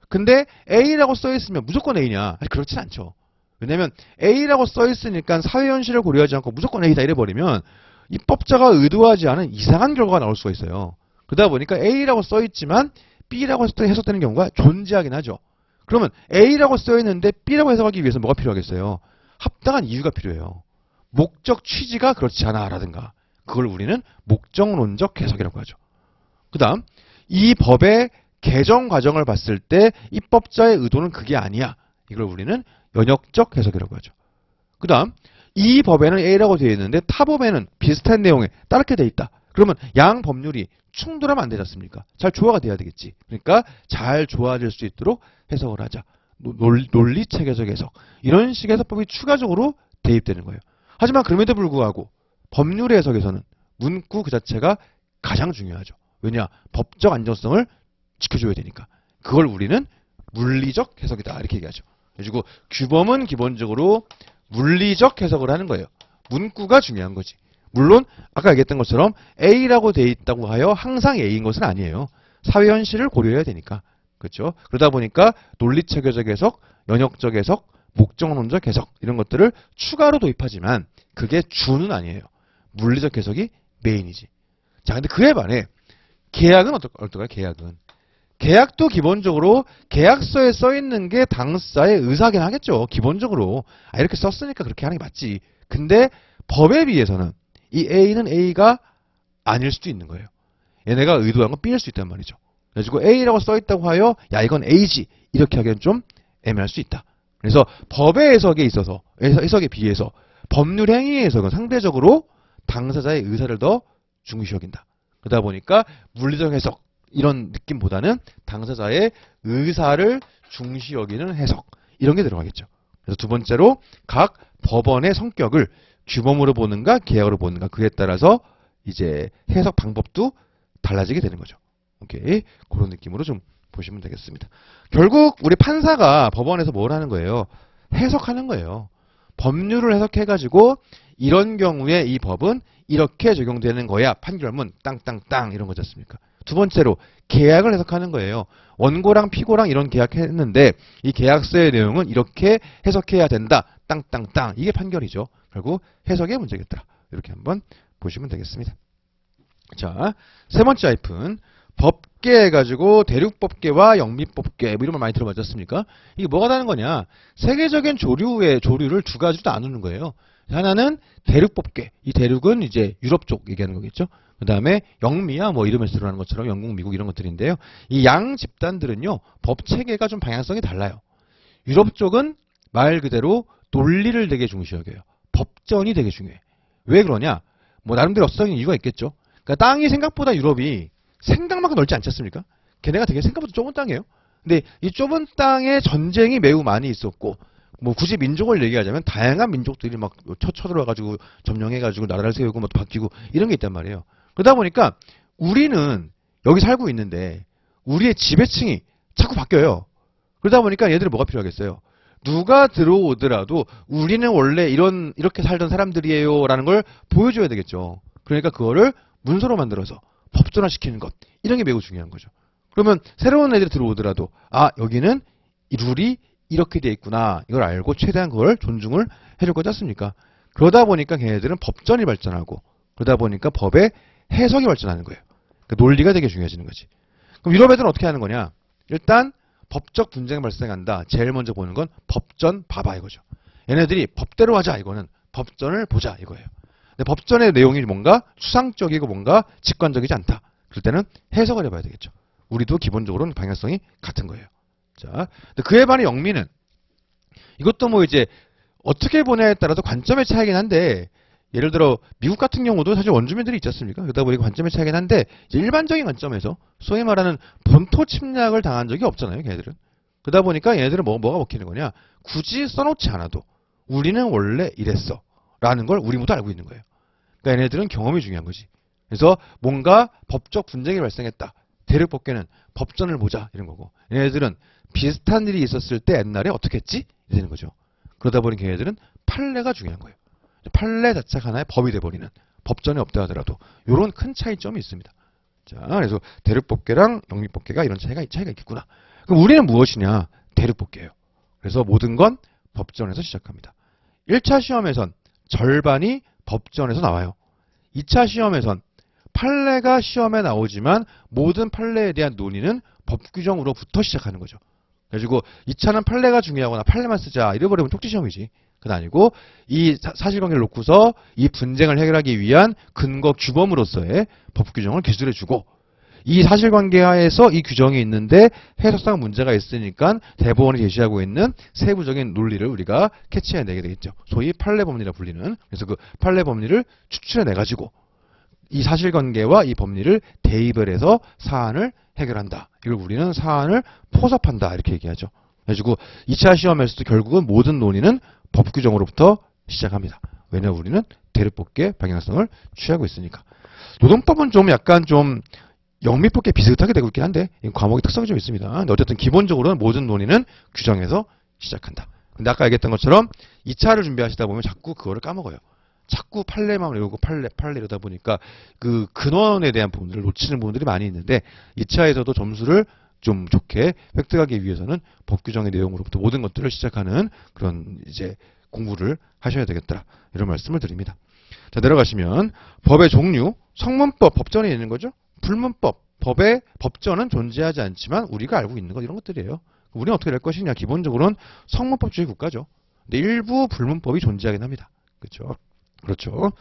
근데 A라고 써 있으면 무조건 A냐? 아니, 그렇진 않죠. 왜냐면 A라고 써 있으니까 사회 현실을 고려하지 않고 무조건 A다 이래 버리면 입법자가 의도하지 않은 이상한 결과가 나올 수가 있어요. 그러다 보니까 A라고 써 있지만 B라고 해석되는 경우가 존재하긴 하죠. 그러면 A라고 써 있는데 B라고 해석하기 위해서 뭐가 필요하겠어요? 합당한 이유가 필요해요. 목적 취지가 그렇지 않아라든가. 그걸 우리는 목적론적 해석이라고 하죠. 그 다음 이 법의 개정 과정을 봤을 때 입법자의 의도는 그게 아니야. 이걸 우리는 연역적 해석이라고 하죠. 그 다음 이 법에는 A라고 되어 있는데 타 법에는 비슷한 내용에 따르게 되어 있다. 그러면 양 법률이 충돌하면 안 되지 않습니까? 잘 조화가 돼야 되겠지. 그러니까 잘 조화될 수 있도록 해석을 하자. 논리체계적 해석. 이런 식의 해석법이 추가적으로 대입되는 거예요. 하지만 그럼에도 불구하고 법률의 해석에서는 문구 그 자체가 가장 중요하죠. 왜냐? 법적 안정성을 지켜줘야 되니까. 그걸 우리는 물리적 해석이다. 이렇게 얘기하죠. 그리고 규범은 기본적으로 물리적 해석을 하는 거예요. 문구가 중요한 거지. 물론 아까 얘기했던 것처럼 A라고 돼 있다고 하여 항상 A인 것은 아니에요. 사회 현실을 고려해야 되니까. 그렇죠? 그러다 보니까 논리체계적 해석, 연역적 해석, 목적론적 해석 이런 것들을 추가로 도입하지만 그게 주는 아니에요. 물리적 해석이 메인이지. 자, 근데 그에 반해 계약은 어떨까요? 계약도 기본적으로 계약서에 써 있는 게 당사의 의사긴 하겠죠. 기본적으로. 이렇게 썼으니까 그렇게 하는 게 맞지. 근데 법에 비해서는 이 A는 A가 아닐 수도 있는 거예요. 얘네가 의도한 건 B일 수 있단 말이죠. 그래가지고 A라고 써 있다고 하여 야 이건 A지 이렇게 하기엔 좀 애매할 수 있다. 그래서 법의 해석에 있어서 해석에 비해서 법률 행위의 해석은 상대적으로 당사자의 의사를 더 중시 여긴다. 그러다 보니까 물리적 해석 이런 느낌보다는 당사자의 의사를 중시 여기는 해석 이런 게 들어가겠죠. 그래서 두 번째로 각 법원의 성격을 규범으로 보는가 계약으로 보는가 그에 따라서 이제 해석 방법도 달라지게 되는 거죠. 오케이. 그런 느낌으로 좀 보시면 되겠습니다. 결국 우리 판사가 법원에서 뭘 하는 거예요? 해석하는 거예요. 법률을 해석해가지고 이런 경우에 이 법은 이렇게 적용되는 거야. 판결문 땅땅땅 이런 거지 않습니까? 두 번째로 계약을 해석하는 거예요. 원고랑 피고랑 이런 계약했는데 이 계약서의 내용은 이렇게 해석해야 된다. 땅땅땅 이게 판결이죠. 결국 해석의 문제겠더라. 이렇게 한번 보시면 되겠습니다. 자, 세 번째 하이픈 법계 해가지고 대륙법계와 영미법계 뭐 이런 말 많이 들어봤지 않습니까? 이게 뭐가 다른 거냐? 세계적인 조류를 두 가지로 나누는 거예요. 하나는 대륙법계. 이 대륙은 이제 유럽 쪽 얘기하는 거겠죠. 그 다음에 영미야 뭐 이름에서 드러나는 것처럼 영국, 미국 이런 것들인데요. 이 양 집단들은요. 법 체계가 좀 방향성이 달라요. 유럽 쪽은 말 그대로 논리를 되게 중시 여겨요. 법전이 되게 중요해. 왜 그러냐? 뭐 나름대로 역사적인 이유가 있겠죠. 그러니까 땅이 생각보다 유럽이 생각만큼 넓지 않지 않습니까? 걔네가 되게 생각보다 좁은 땅이에요. 근데 이 좁은 땅에 전쟁이 매우 많이 있었고 뭐 굳이 민족을 얘기하자면 다양한 민족들이 막 쳐들어와가지고 점령해가지고 나라를 세우고 뭐 바뀌고 이런 게 있단 말이에요. 그러다 보니까 우리는 여기 살고 있는데 우리의 지배층이 자꾸 바뀌어요. 그러다 보니까 얘들은 뭐가 필요하겠어요? 누가 들어오더라도 우리는 원래 이렇게 살던 사람들이에요 라는 걸 보여줘야 되겠죠. 그러니까 그거를 문서로 만들어서 법전화시키는 것 이런 게 매우 중요한 거죠. 그러면 새로운 애들이 들어오더라도 아 여기는 이 룰이 이렇게 돼 있구나 이걸 알고 최대한 그걸 존중을 해줄 거지 않습니까? 그러다 보니까 걔네들은 법전이 발전하고 그러다 보니까 법의 해석이 발전하는 거예요. 그러니까 논리가 되게 중요해지는 거지. 그럼 유럽 애들은 어떻게 하는 거냐? 일단 법적 분쟁이 발생한다. 제일 먼저 보는 건 법전 봐봐 이거죠. 얘네들이 법대로 하자 이거는 법전을 보자 이거예요. 근데 법전의 내용이 뭔가 추상적이고 뭔가 직관적이지 않다. 그럴 때는 해석을 해봐야 되겠죠. 우리도 기본적으로는 방향성이 같은 거예요. 자, 근데 그에 반해 영미는 이것도 뭐 이제 어떻게 보냐에 따라서 관점의 차이긴 한데 예를 들어 미국 같은 경우도 사실 원주민들이 있지 않습니까? 그러다 보니까 관점의 차이긴 한데 이제 일반적인 관점에서 소위 말하는 본토 침략을 당한 적이 없잖아요, 걔네들은. 그러다 보니까 얘네들은 뭐가 먹히는 거냐? 굳이 써놓지 않아도 우리는 원래 이랬어 라는 걸 우리 모두 알고 있는 거예요. 그러니까 얘네들은 경험이 중요한 거지. 그래서 뭔가 법적 분쟁이 발생했다. 대륙법계는 법전을 보자 이런 거고, 얘네들은 비슷한 일이 있었을 때 옛날에 어떻게 했지? 이렇게 되는 거죠. 그러다 보니까 걔네들은 판례가 중요한 거예요. 판례 자체가 하나의 법이 돼버리는, 법전이 없다 하더라도 이런 큰 차이점이 있습니다. 자, 그래서 대륙법계랑 영미법계가 이런 차이가 있겠구나. 그럼 우리는 무엇이냐? 대륙법계예요. 그래서 모든 건 법전에서 시작합니다. 1차 시험에선 절반이 법전에서 나와요. 2차 시험에선 판례가 시험에 나오지만 모든 판례에 대한 논의는 법규정으로부터 시작하는 거죠. 그래가지고 2차는 판례가 중요하거나 판례만 쓰자 이래버리면 쪽지시험이지. 그건 아니고 이 사실관계를 놓고서 이 분쟁을 해결하기 위한 근거 규범으로서의 법규정을 기술해주고, 이 사실관계 하에서 이 규정이 있는데 해석상 문제가 있으니까 대법원이 제시하고 있는 세부적인 논리를 우리가 캐치해내게 되겠죠. 소위 판례법리라 불리는. 그래서 그 판례법리를 추출해내가지고 이 사실관계와 이 법리를 대입을 해서 사안을 해결한다. 이걸 우리는 사안을 포섭한다 이렇게 얘기하죠. 그래가지고 2차 시험에서도 결국은 모든 논의는 법규정으로부터 시작합니다. 왜냐하면 우리는 대륙법계 방향성을 취하고 있으니까. 노동법은 좀 약간 좀 영미법계 비슷하게 되고 있긴 한데 과목의 특성이 좀 있습니다. 근데 어쨌든 기본적으로는 모든 논의는 규정에서 시작한다. 근데 아까 얘기했던 것처럼 2차를 준비하시다 보면 자꾸 그거를 까먹어요. 자꾸 판례만 외우고 판례 이러다 보니까 그 근원에 대한 부분들을 놓치는 부분들이 많이 있는데, 2차에서도 점수를 좀 좋게 획득하기 위해서는 법규정의 내용으로부터 모든 것들을 시작하는 그런 이제 공부를 하셔야 되겠다. 이런 말씀을 드립니다. 자, 내려가시면 법의 종류, 성문법, 법전에 있는 거죠. 불문법, 법전은 존재하지 않지만 우리가 알고 있는 것 이런 것들이에요. 우리는 어떻게 될 것이냐? 기본적으로는 성문법주의 국가죠. 근데 일부 불문법이 존재하긴 합니다. 그렇죠? 그렇죠.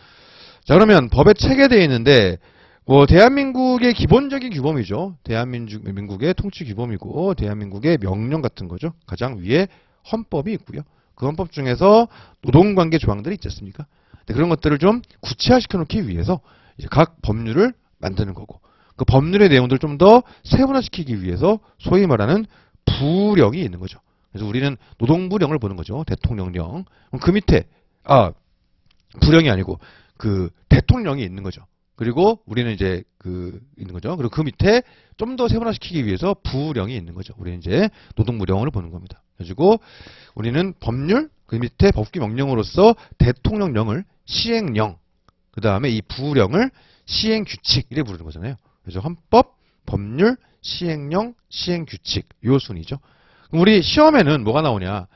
자, 그러면 법에 체계되어 있는데 뭐 대한민국의 기본적인 규범이죠. 대한민국의 통치 규범이고 대한민국의 명령 같은 거죠. 가장 위에 헌법이 있고요. 그 헌법 중에서 노동관계 조항들이 있지 않습니까? 그런 것들을 좀 구체화시켜 놓기 위해서 이제 각 법률을 만드는 거고, 그 법률의 내용들을 좀 더 세분화시키기 위해서 소위 말하는 부령이 있는 거죠. 그래서 우리는 노동부령을 보는 거죠. 대통령령. 그럼 그 밑에 부령이 아니고 그 대통령이 있는 거죠. 그리고 우리는 이제 있는 거죠. 그리고 그 밑에 좀 더 세분화시키기 위해서 부령이 있는 거죠. 우리는 이제 노동부령을 보는 겁니다. 그래가지고 우리는 법률, 그 밑에 법규 명령으로서 대통령령을 시행령, 그 다음에 이 부령을 시행규칙 이렇게 부르는 거잖아요. 그래서 헌법, 법률, 시행령, 시행규칙 요 순이죠. 그럼 우리 시험에는 뭐가 나오냐?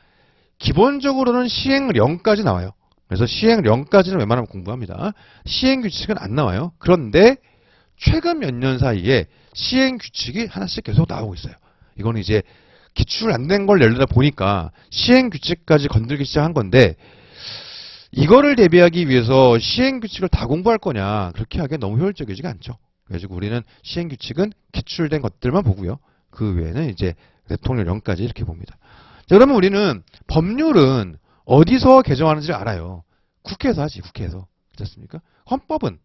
기본적으로는 시행령까지 나와요. 그래서 시행령까지는 웬만하면 공부합니다. 시행규칙은 안 나와요. 그런데 최근 몇 년 사이에 시행규칙이 하나씩 계속 나오고 있어요. 이거는 이제 기출 안 된 걸 내려다 보니까 시행규칙까지 건들기 시작한 건데, 이거를 대비하기 위해서 시행규칙을 다 공부할 거냐, 그렇게 하기엔 너무 효율적이지가 않죠. 그래서 우리는 시행규칙은 기출된 것들만 보고요. 그 외에는 이제 대통령령까지 이렇게 봅니다. 자, 그러면 우리는 법률은 어디서 개정하는지를 알아요. 국회에서 하지, 국회에서. 그렇지 않습니까? 헌법은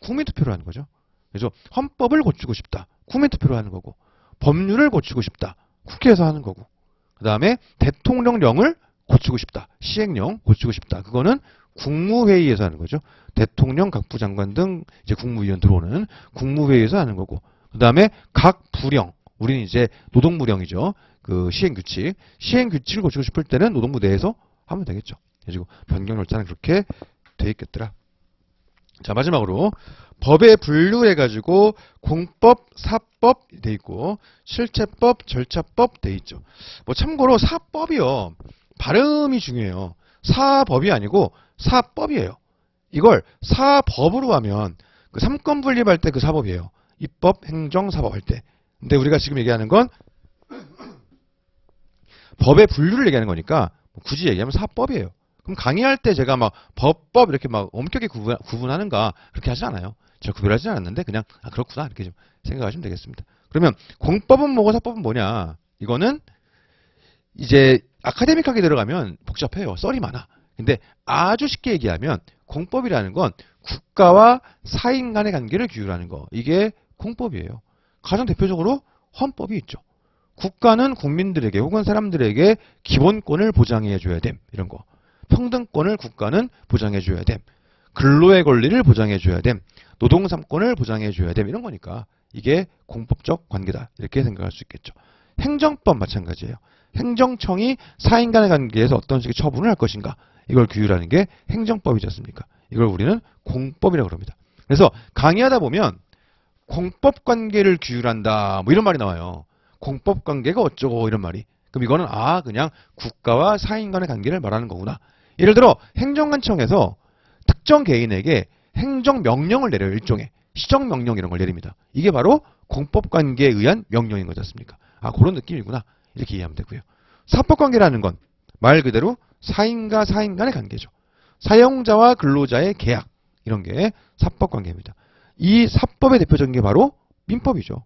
국민투표로 하는 거죠. 그래서 헌법을 고치고 싶다. 국민투표로 하는 거고, 법률을 고치고 싶다. 국회에서 하는 거고, 그 다음에 대통령령을 고치고 싶다. 시행령 고치고 싶다. 그거는 국무회의에서 하는 거죠. 대통령, 각 부장관 등 이제 국무위원 들어오는 국무회의에서 하는 거고, 그 다음에 각 부령, 우리는 이제 노동부령이죠. 그 시행규칙을 고치고 싶을 때는 노동부 내에서 하면 되겠죠. 그래서 변경 절차는 그렇게 돼 있겠더라. 자, 마지막으로 법에 분류해가지고 공법, 사법 돼 있고 실체법, 절차법 돼 있죠. 뭐 참고로 사법이요, 발음이 중요해요. 사법이 아니고 사법이에요. 이걸 사법으로 하면 그 삼권 분립할 때 그 사법이에요. 입법, 행정, 사법 할 때. 근데 우리가 지금 얘기하는 건 법의 분류를 얘기하는 거니까 굳이 얘기하면 사법이에요. 그럼 강의할 때 제가 막 법법 이렇게 막 엄격히 구분하는가 그렇게 하지 않아요. 제가 구별하지 않았는데 그냥 그렇구나 이렇게 좀 생각하시면 되겠습니다. 그러면 공법은 뭐고 사법은 뭐냐? 이거는 이제 아카데믹하게 들어가면 복잡해요. 썰이 많아. 근데 아주 쉽게 얘기하면 공법이라는 건 국가와 사인 간의 관계를 규율하는 거. 이게 공법이에요. 가장 대표적으로 헌법이 있죠. 국가는 국민들에게 혹은 사람들에게 기본권을 보장해 줘야 됨. 이런 거. 평등권을 국가는 보장해 줘야 됨. 근로의 권리를 보장해 줘야 됨. 노동 3권을 보장해 줘야 됨. 이런 거니까 이게 공법적 관계다. 이렇게 생각할 수 있겠죠. 행정법 마찬가지예요. 행정청이 사인 간의 관계에서 어떤 식의 처분을 할 것인가. 이걸 규율하는 게 행정법이지 않습니까? 이걸 우리는 공법이라고 합니다. 그래서 강의하다 보면 공법 관계를 규율한다. 뭐 이런 말이 나와요. 공법 관계가 어쩌고 이런 말이. 그럼 이거는 그냥 국가와 사인 간의 관계를 말하는 거구나. 예를 들어 행정관청에서 특정 개인에게 행정명령을 내려요. 일종의 시정명령 이런 걸 내립니다. 이게 바로 공법관계에 의한 명령인 거지 않습니까? 그런 느낌이구나. 이렇게 이해하면 되고요. 사법관계라는 건 말 그대로 사인과 사인 간의 관계죠. 사용자와 근로자의 계약 이런 게 사법관계입니다. 이 사법의 대표적인 게 바로 민법이죠.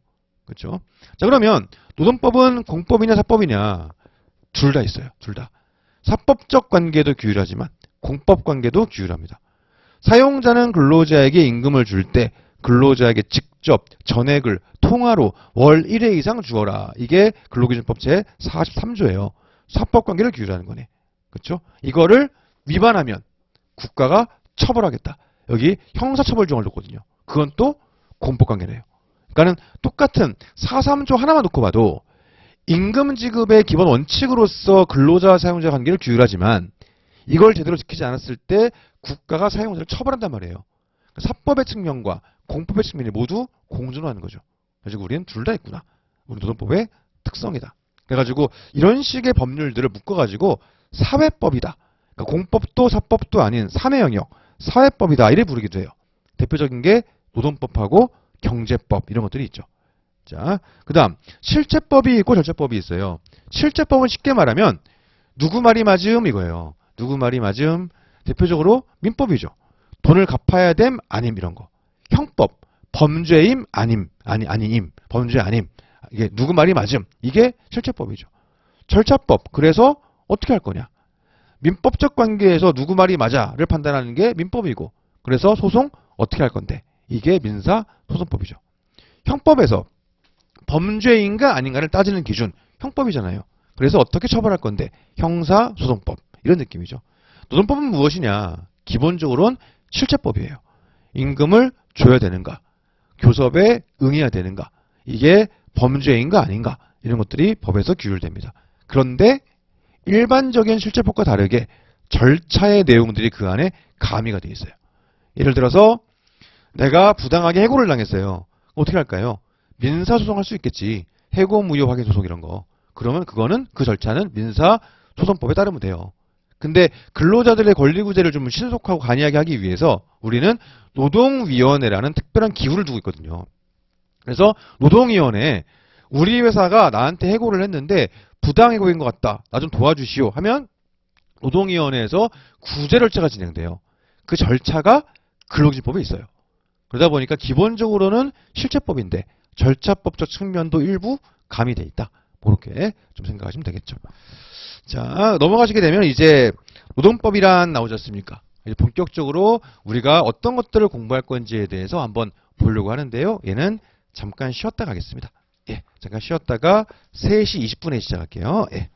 그렇죠? 자, 그러면 노동법은 공법이냐 사법이냐? 둘 다 있어요. 둘 다. 사법적 관계도 규율하지만 공법 관계도 규율합니다. 사용자는 근로자에게 임금을 줄 때 근로자에게 직접 전액을 통화로 월 1회 이상 주어라. 이게 근로기준법 제 43조예요. 사법관계를 규율하는 거네. 그렇죠? 이거를 위반하면 국가가 처벌하겠다. 여기 형사처벌조항을 뒀거든요. 그건 또 공법관계네요. 그러니까는 똑같은 43조 하나만 놓고 봐도 임금 지급의 기본 원칙으로서 근로자와 사용자 관계를 규율하지만 이걸 제대로 지키지 않았을 때 국가가 사용자를 처벌한단 말이에요. 사법의 측면과 공법의 측면이 모두 공존하는 거죠. 그래서 우리는 둘 다 있구나. 우리 노동법의 특성이다. 그래가지고 이런 식의 법률들을 묶어가지고 사회법이다. 그러니까 공법도 사법도 아닌 삼의 영역, 사회법이다. 이래 부르기도 해요. 대표적인 게 노동법하고 경제법 이런 것들이 있죠. 자, 그 다음 실체법이 있고 절차법이 있어요. 실체법은 쉽게 말하면 누구 말이 맞음 이거예요. 누구 말이 맞음. 대표적으로 민법이죠. 돈을 갚아야 됨 아님 이런 거. 형법 범죄임 아님 아니임 범죄 아님. 이게 누구 말이 맞음. 이게 실체법이죠. 절차법. 그래서 어떻게 할 거냐. 민법적 관계에서 누구 말이 맞아를 판단하는 게 민법이고 그래서 소송 어떻게 할 건데. 이게 민사소송법이죠. 형법에서 범죄인가 아닌가를 따지는 기준 형법이잖아요. 그래서 어떻게 처벌할 건데 형사소송법 이런 느낌이죠. 노동법은 무엇이냐? 기본적으로는 실체법이에요. 임금을 줘야 되는가? 교섭에 응해야 되는가? 이게 범죄인가 아닌가? 이런 것들이 법에서 규율됩니다. 그런데 일반적인 실체법과 다르게 절차의 내용들이 그 안에 가미가 되어 있어요. 예를 들어서 내가 부당하게 해고를 당했어요. 어떻게 할까요? 민사소송할 수 있겠지. 해고 무효 확인 소송 이런 거. 그러면 그거는 그 절차는 민사소송법에 따르면 돼요. 근데 근로자들의 권리구제를 좀 신속하고 간이하게 하기 위해서 우리는 노동위원회라는 특별한 기구를 두고 있거든요. 그래서 노동위원회에 우리 회사가 나한테 해고를 했는데 부당해고인 것 같다. 나 좀 도와주시오 하면 노동위원회에서 구제 절차가 진행돼요. 그 절차가 근로기준법에 있어요. 그러다 보니까 기본적으로는 실체법인데 절차법적 측면도 일부 가미돼 있다. 그렇게 좀 생각하시면 되겠죠. 자, 넘어가시게 되면 이제 노동법이란 나오지 않습니까? 이제 본격적으로 우리가 어떤 것들을 공부할 건지에 대해서 한번 보려고 하는데요. 얘는 잠깐 쉬었다 가겠습니다. 예, 잠깐 쉬었다가 3시 20분에 시작할게요. 예.